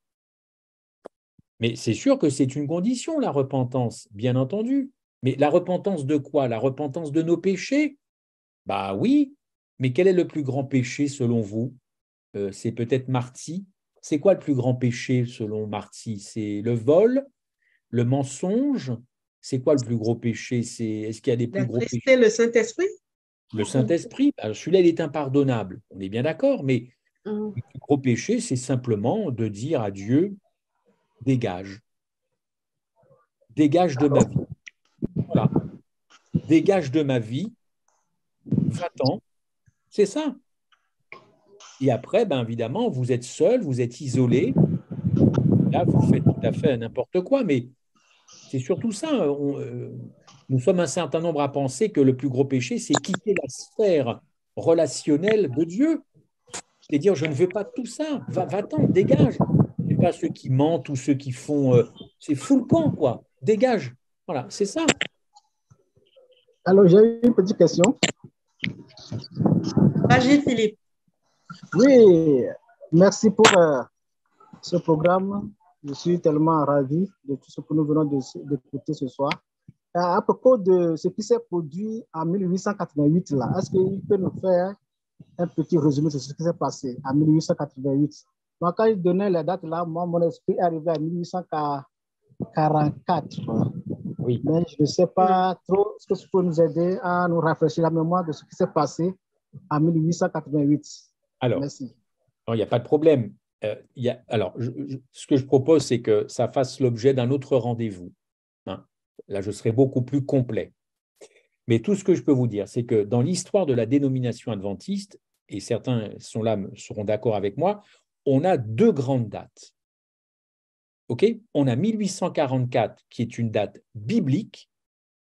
Mais c'est sûr que c'est une condition, la repentance, bien entendu. Mais la repentance de quoi? La repentance de nos péchés? Bah oui, mais quel est le plus grand péché selon vous? C'est peut-être Marty. C'est quoi le plus grand péché selon Marty? C'est le vol, le mensonge? C'est quoi le plus gros péché? Est-ce qu'il y a des plus gros péchés? Le Saint-Esprit? Le Saint-Esprit, celui-là, il est impardonnable. On est bien d'accord, mais le plus gros péché, c'est simplement de dire à Dieu, dégage. Dégage de ma vie. Voilà. Dégage de ma vie. Va-t'en. C'est ça. Et après, ben, évidemment, vous êtes seul, vous êtes isolé. Là, vous faites tout à fait n'importe quoi, mais c'est surtout ça. Nous sommes un certain nombre à penser que le plus gros péché, c'est quitter la sphère relationnelle de Dieu. C'est dire, je ne veux pas tout ça. Va-t'en, dégage. Ce n'est pas ceux qui mentent ou ceux qui font. C'est fou le camp, quoi. Dégage. Voilà, c'est ça. Alors, j'ai une petite question. Vas-y, Philippe. Oui, merci pour ce programme. Je suis tellement ravi de tout ce que nous venons d'écouter ce soir. À propos de ce qui s'est produit en 1888, là, est-ce qu'il peut nous faire un petit résumé de ce qui s'est passé en 1888? Moi, quand il donnait les dates là, moi, mon esprit est arrivé à 1844. Oui. Mais je ne sais pas trop ce que tu peux nous aider à nous rafraîchir la mémoire de ce qui s'est passé en 1888. Alors, merci. il n'y a pas de problème. Ce que je propose, c'est que ça fasse l'objet d'un autre rendez-vous. Hein. Là, je serai beaucoup plus complet. Mais tout ce que je peux vous dire, c'est que dans l'histoire de la dénomination adventiste, et certains sont là, seront d'accord avec moi, on a deux grandes dates. Okay, on a 1844, qui est une date biblique.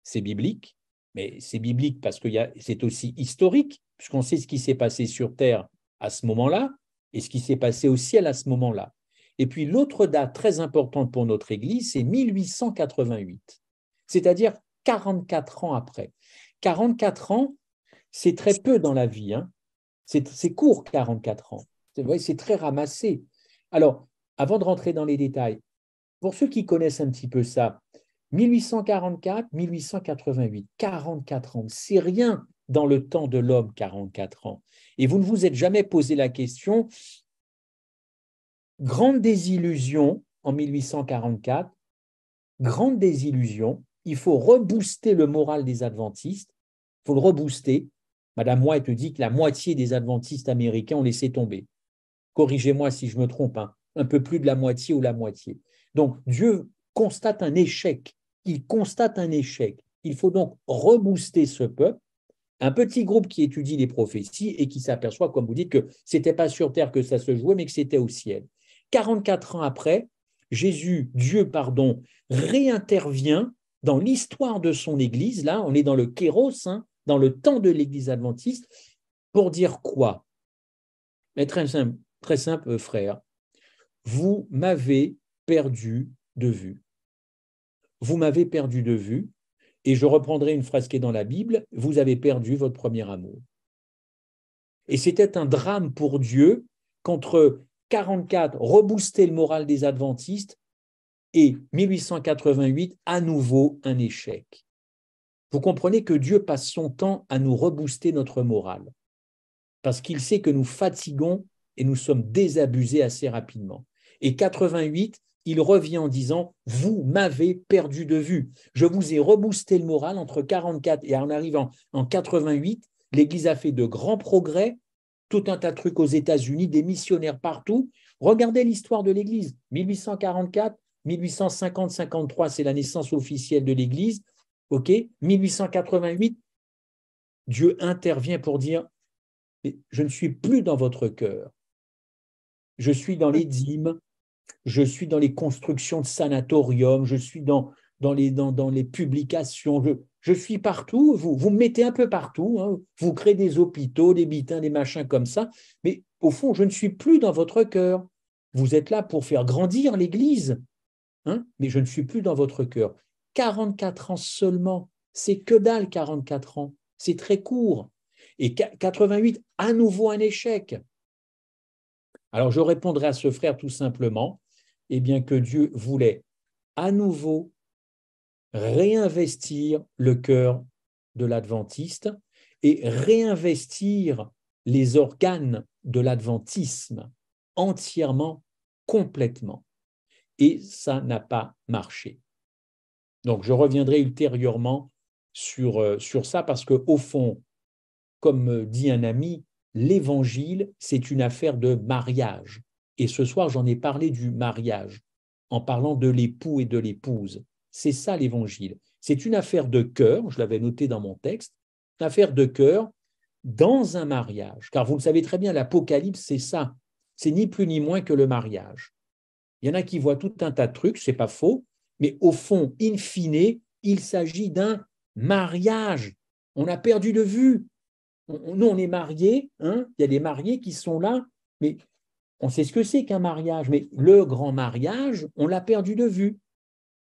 C'est biblique, mais c'est biblique parce que c'est aussi historique, puisqu'on sait ce qui s'est passé sur Terre à ce moment-là et ce qui s'est passé au ciel à ce moment-là. Et puis l'autre date très importante pour notre Église, c'est 1888, c'est-à-dire 44 ans après. 44 ans, c'est très peu dans la vie. Hein. C'est court, 44 ans. C'est très ramassé. Alors, avant de rentrer dans les détails, pour ceux qui connaissent un petit peu ça, 1844, 1888, 44 ans, c'est rien dans le temps de l'homme, 44 ans. Et vous ne vous êtes jamais posé la question, grande désillusion en 1844, grande désillusion, il faut rebooster le moral des adventistes, il faut le rebooster. Madame White te dit que la moitié des adventistes américains ont laissé tomber. Corrigez-moi si je me trompe, hein, un peu plus de la moitié ou la moitié. Donc, Dieu constate un échec. Il constate un échec. Il faut donc rebooster ce peuple, un petit groupe qui étudie les prophéties et qui s'aperçoit, comme vous dites, que ce n'était pas sur terre que ça se jouait, mais que c'était au ciel. 44 ans après, Dieu, réintervient dans l'histoire de son Église. Là, on est dans le kéros, hein, dans le temps de l'Église adventiste, pour dire quoi? Mais très simple, frère. Vous m'avez perdu de vue. Vous m'avez perdu de vue, et je reprendrai une phrase qui est dans la Bible, vous avez perdu votre premier amour. Et c'était un drame pour Dieu qu'entre 44, rebooster le moral des adventistes, et 1888, à nouveau un échec. Vous comprenez que Dieu passe son temps à nous rebooster notre morale, parce qu'il sait que nous fatiguons et nous sommes désabusés assez rapidement. Et 88, il revient en disant « Vous m'avez perdu de vue. Je vous ai reboosté le moral entre 44 et en arrivant en 88. L'Église a fait de grands progrès, tout un tas de trucs aux États-Unis, des missionnaires partout. Regardez l'histoire de l'Église. 1844, 1850-53, c'est la naissance officielle de l'Église. OK, 1888, Dieu intervient pour dire « Je ne suis plus dans votre cœur. Je suis dans les dîmes, je suis dans les constructions de sanatoriums, je suis dans les publications, je suis partout, vous me mettez un peu partout, hein, vous créez des hôpitaux, des bitins, des machins comme ça, mais au fond, je ne suis plus dans votre cœur. Vous êtes là pour faire grandir l'Église, hein, mais je ne suis plus dans votre cœur. 44 ans seulement, c'est que dalle 44 ans, c'est très court. Et 88, à nouveau un échec. Alors, je répondrai à ce frère tout simplement, eh bien que Dieu voulait à nouveau réinvestir le cœur de l'adventiste et réinvestir les organes de l'adventisme entièrement, complètement. Et ça n'a pas marché. Donc, je reviendrai ultérieurement sur ça parce qu'au fond, comme dit un ami, l'évangile, c'est une affaire de mariage. Et ce soir, j'en ai parlé du mariage, en parlant de l'époux et de l'épouse. C'est ça l'évangile. C'est une affaire de cœur, je l'avais noté dans mon texte, une affaire de cœur dans un mariage. Car vous le savez très bien, l'Apocalypse, c'est ça. C'est ni plus ni moins que le mariage. Il y en a qui voient tout un tas de trucs, c'est pas faux, mais au fond, in fine, il s'agit d'un mariage. On a perdu de vue. Nous, on est mariés, hein, il y a des mariés qui sont là, mais on sait ce que c'est qu'un mariage. Mais le grand mariage, on l'a perdu de vue.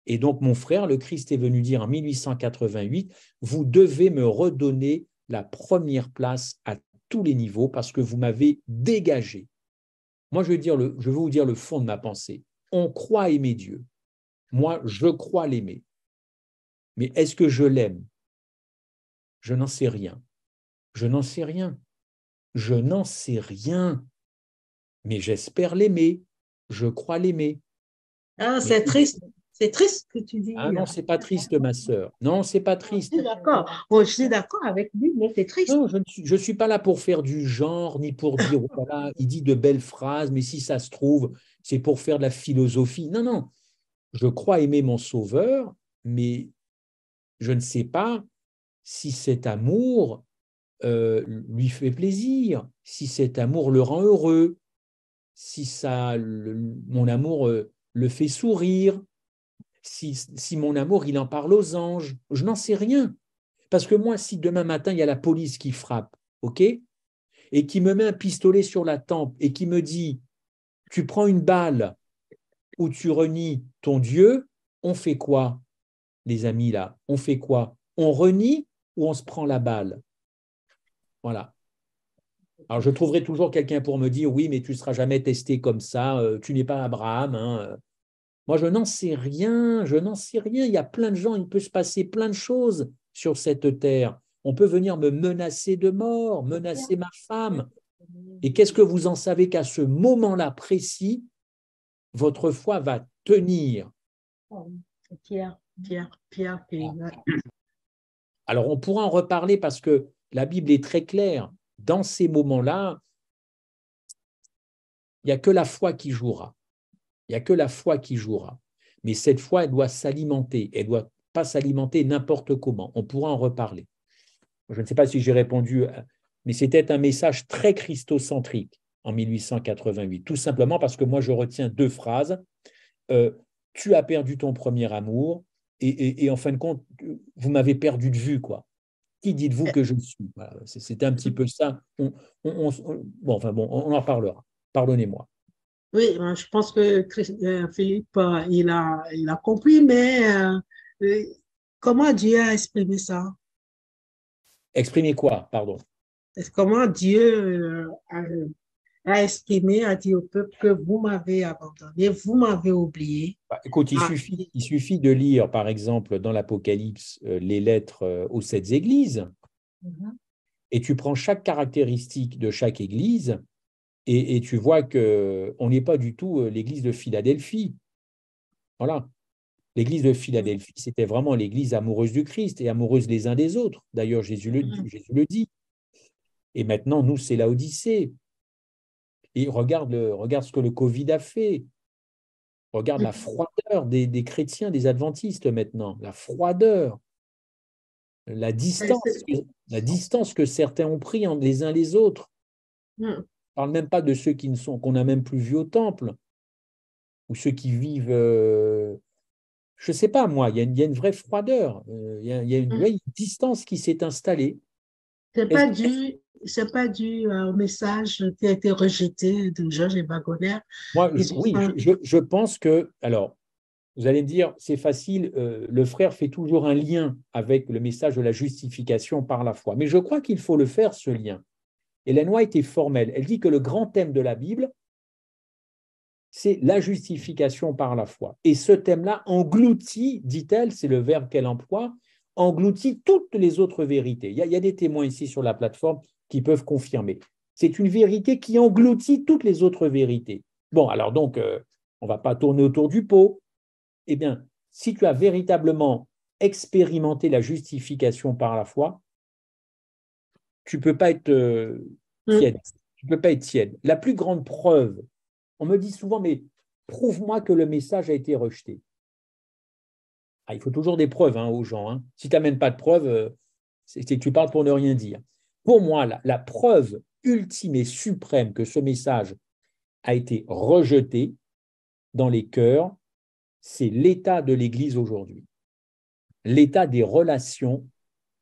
Et donc, mon frère, le Christ est venu dire en 1888, vous devez me redonner la première place à tous les niveaux parce que vous m'avez dégagé. Moi, je vais vous dire le fond de ma pensée. On croit aimer Dieu. Moi, je crois l'aimer. Mais est-ce que je l'aime? Je n'en sais rien. Je n'en sais rien. Je n'en sais rien. Mais j'espère l'aimer. Je crois l'aimer. Ah, Mais c'est triste. C'est triste ce que tu dis. ah non, c'est pas triste, ma sœur. Non, c'est pas Je triste. suis d'accord. Bon, je suis d'accord avec lui, mais c'est triste. Non, je suis pas là pour faire du genre, ni pour dire, voilà, il dit de belles phrases, mais si ça se trouve, c'est pour faire de la philosophie. Non, non. Je crois aimer mon Sauveur, mais je ne sais pas si cet amour lui fait plaisir, si cet amour le rend heureux, si mon amour le fait sourire, si mon amour, il en parle aux anges. Je n'en sais rien. Parce que moi, si demain matin, il y a la police qui frappe, OK, et qui me met un pistolet sur la tempe et qui me dit, tu prends une balle ou tu renies ton Dieu, on fait quoi, les amis, là? On fait quoi? On renie ou on se prend la balle? Voilà. Alors, je trouverai toujours quelqu'un pour me dire, oui, mais tu ne seras jamais testé comme ça, tu n'es pas Abraham, hein. Moi, je n'en sais rien, je n'en sais rien. Il y a plein de gens, il peut se passer plein de choses sur cette terre. On peut venir me menacer de mort, menacer ma femme. Et qu'est-ce que vous en savez qu'à ce moment-là précis, votre foi va tenir? Pierre. Alors, on pourra en reparler parce que la Bible est très claire. Dans ces moments-là, il n'y a que la foi qui jouera. Il n'y a que la foi qui jouera. Mais cette foi, elle doit s'alimenter. Elle ne doit pas s'alimenter n'importe comment. On pourra en reparler. Je ne sais pas si j'ai répondu, mais c'était un message très christocentrique en 1888. Tout simplement parce que moi, je retiens deux phrases. Tu as perdu ton premier amour et en fin de compte, vous m'avez perdu de vue, quoi. Qui dites-vous que je suis? Voilà, c'était un petit peu ça. Bon, on en parlera. Pardonnez-moi. Oui, je pense que Philippe, il a compris, mais comment Dieu a exprimé ça? Exprimez quoi? Pardon. Comment Dieu a exprimé, a dit au peuple que vous m'avez abandonné, vous m'avez oublié. Écoute, il suffit de lire, par exemple, dans l'Apocalypse, les lettres aux 7 églises, et tu prends chaque caractéristique de chaque église, et tu vois qu'on n'est pas du tout l'église de Philadelphie. Voilà. L'église de Philadelphie, c'était vraiment l'église amoureuse du Christ et amoureuse les uns des autres. D'ailleurs, Jésus le dit. Et maintenant, nous, c'est l'Odyssée. Et regarde ce que le Covid a fait. Regarde la froideur des chrétiens, des adventistes maintenant. La froideur, la distance que certains ont pris les uns les autres. Je ne parle même pas de ceux qu'on n'a même plus vus au temple, ou ceux qui vivent, je ne sais pas moi, il y a une vraie froideur, il y a une distance qui s'est installée. C'est pas dû au message qui a été rejeté de Georges Wagner. Moi, oui, je pense que, alors, vous allez me dire, c'est facile, le frère fait toujours un lien avec le message de la justification par la foi. Mais je crois qu'il faut le faire, ce lien. Hélène White est formelle. Elle dit que le grand thème de la Bible, c'est la justification par la foi. Et ce thème-là engloutit, dit-elle, c'est le verbe qu'elle emploie, engloutit toutes les autres vérités. Il y a des témoins ici sur la plateforme qui peuvent confirmer. C'est une vérité qui engloutit toutes les autres vérités. Bon, alors donc, on ne va pas tourner autour du pot. Eh bien, si tu as véritablement expérimenté la justification par la foi, tu ne peux pas être tiède. Tu peux pas être tiède. La plus grande preuve, on me dit souvent, mais prouve-moi que le message a été rejeté. Ah, il faut toujours des preuves aux gens. Si tu n'amènes pas de preuves, c'est que tu parles pour ne rien dire. Pour moi, la preuve ultime et suprême que ce message a été rejeté dans les cœurs, c'est l'état de l'Église aujourd'hui, l'état des relations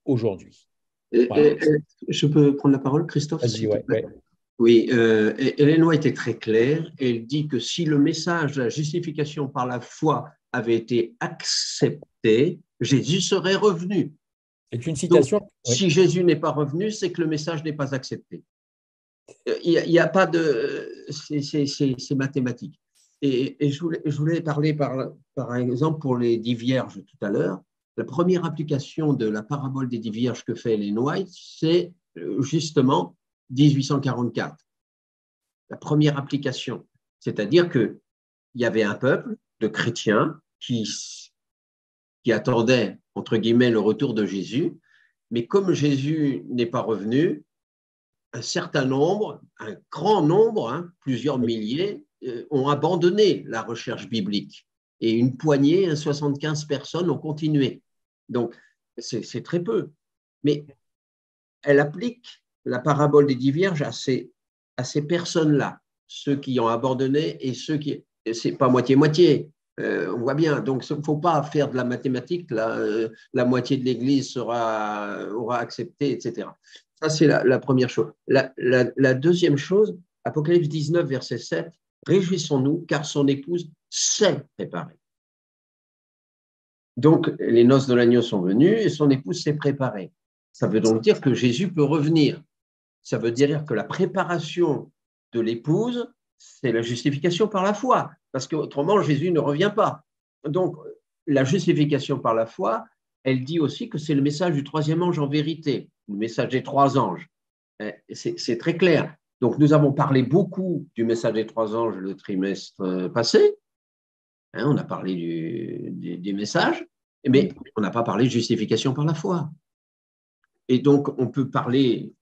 aujourd'hui. Voilà. Je peux prendre la parole, Christophe, s'il te plaît? Oui, Hélène White est très claire. Elle dit que si le message de la justification par la foi avait été accepté, Jésus serait revenu. C'est une citation. Donc, si Jésus n'est pas revenu, c'est que le message n'est pas accepté. Il n'y a pas de… C'est mathématique. Et je voulais parler, par exemple, pour les 10 vierges tout à l'heure. la première application de la parabole des 10 vierges que fait Ellen White, c'est justement 1844. La première application. C'est-à-dire qu'il y avait un peuple de chrétiens qui attendait, entre guillemets, le retour de Jésus, mais comme Jésus n'est pas revenu, un certain nombre, un grand nombre, plusieurs milliers, ont abandonné la recherche biblique. Et une poignée, 75 personnes ont continué. Donc, c'est très peu. Mais elle applique la parabole des 10 vierges à ces personnes-là, ceux qui ont abandonné et ceux qui… C'est pas moitié-moitié. On voit bien. Donc, il ne faut pas faire de la mathématique. La moitié de l'Église aura accepté, etc. Ça, c'est la première chose. La deuxième chose, Apocalypse 19, verset 7, « Réjouissons-nous, car son épouse s'est préparée. » Donc, les noces de l'agneau sont venues et son épouse s'est préparée. Ça veut donc dire que Jésus peut revenir. Ça veut dire que la préparation de l'épouse, c'est la justification par la foi, parce qu'autrement, Jésus ne revient pas. Donc, la justification par la foi, elle dit aussi que c'est le message du troisième ange en vérité, le message des 3 anges. C'est très clair. Donc, nous avons parlé beaucoup du message des 3 anges le trimestre passé. On a parlé des messages, mais on n'a pas parlé de justification par la foi. Et donc, on peut parler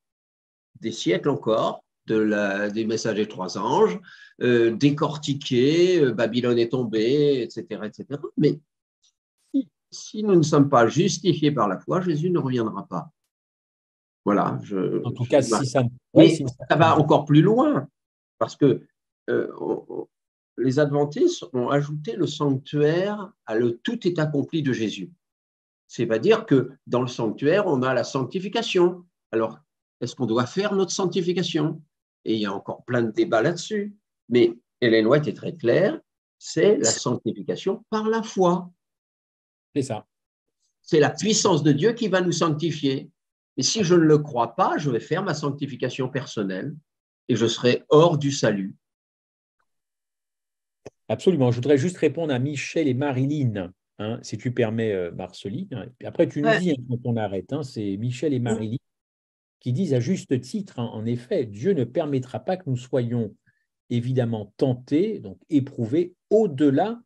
des siècles encore des messages des 3 anges, décortiquer, Babylone est tombée, etc., etc. Mais si nous ne sommes pas justifiés par la foi, Jésus ne reviendra pas. Voilà. En tout cas, si ça… Mais ça va encore plus loin, parce que les adventistes ont ajouté le sanctuaire à le tout est accompli de Jésus. C'est-à-dire que dans le sanctuaire, on a la sanctification. Alors, est-ce qu'on doit faire notre sanctification? Et il y a encore plein de débats là-dessus. Mais Ellen White est très claire, c'est la sanctification par la foi. C'est ça. C'est la puissance de Dieu qui va nous sanctifier. Et si je ne le crois pas, je vais faire ma sanctification personnelle et je serai hors du salut. Absolument. Je voudrais juste répondre à Michel et Marilyn, si tu permets, Marceline. Après, tu nous dis quand on arrête. C'est Michel et Marilyn qui disent à juste titre, en effet, Dieu ne permettra pas que nous soyons évidemment tentés, donc éprouvés au-delà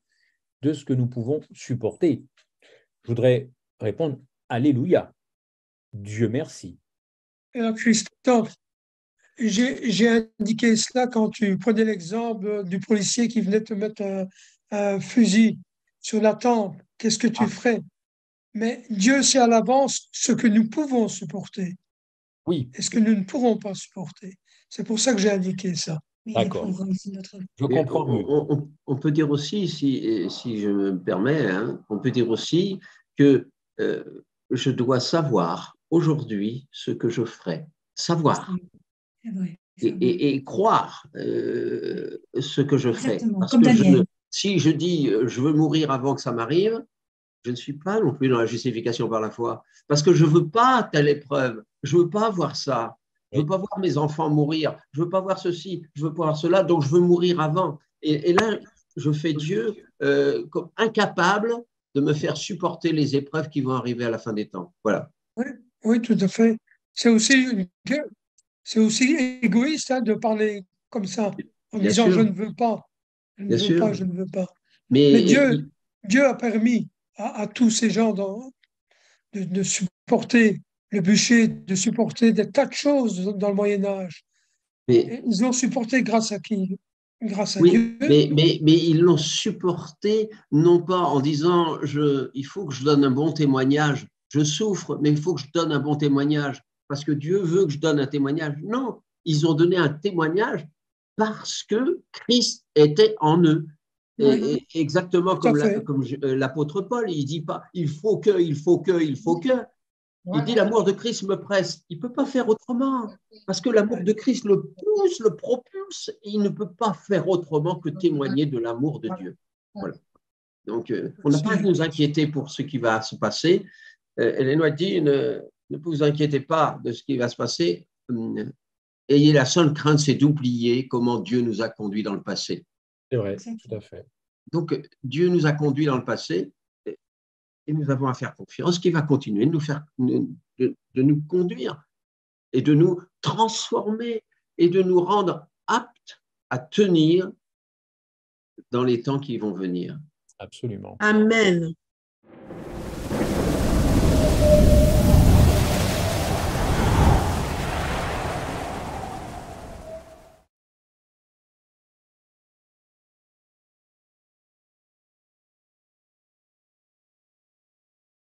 de ce que nous pouvons supporter. Je voudrais répondre Alléluia. Dieu merci. Alors, Christophe, j'ai indiqué cela quand tu prenais l'exemple du policier qui venait te mettre un fusil sur la tempe. Qu'est-ce que tu ferais? Mais Dieu sait à l'avance ce que nous pouvons supporter. Oui. Et ce que nous ne pourrons pas supporter. C'est pour ça que j'ai indiqué ça. D'accord. Je comprends mieux. On peut dire aussi, si je me permets, on peut dire aussi que je dois savoir aujourd'hui ce que je ferai. Savoir. Et croire ce que je fais. Parce que si je dis je veux mourir avant que ça m'arrive, je ne suis pas non plus dans la justification par la foi. Parce que je ne veux pas telle épreuve. Je ne veux pas voir ça. Je ne veux pas voir mes enfants mourir. Je ne veux pas voir ceci. Je ne veux pas voir cela. Donc, je veux mourir avant. Et là, je fais Dieu comme incapable de me faire supporter les épreuves qui vont arriver à la fin des temps. Voilà. Oui, tout à fait. C'est aussi égoïste de parler comme ça, en Bien disant sûr. je ne veux pas. Je ne Bien veux sûr. pas, je ne veux pas. Mais Dieu a permis à tous ces gens de supporter le bûcher, de supporter des tas de choses dans le Moyen-Âge. Ils ont supporté grâce à qui? Grâce à Dieu. Mais ils l'ont supporté, non pas en disant il faut que je donne un bon témoignage. Je souffre, mais il faut que je donne un bon témoignage parce que Dieu veut que je donne un témoignage. Non, ils ont donné un témoignage parce que Christ était en eux. Et exactement comme l'apôtre Paul, il ne dit pas il faut que. Il dit l'amour de Christ me presse. Il ne peut pas faire autrement parce que l'amour de Christ le pousse, le propulse et il ne peut pas faire autrement que témoigner de l'amour de Dieu. Voilà. Donc, on n'a pas à nous inquiéter pour ce qui va se passer. Ellen White dit ne vous inquiétez pas de ce qui va se passer. Ayez la seule crainte, c'est d'oublier comment Dieu nous a conduits dans le passé. C'est vrai, tout à fait. Donc, Dieu nous a conduits dans le passé. et nous avons à faire confiance, qui va continuer de nous conduire et de nous transformer et de nous rendre aptes à tenir dans les temps qui vont venir. Absolument. Amen.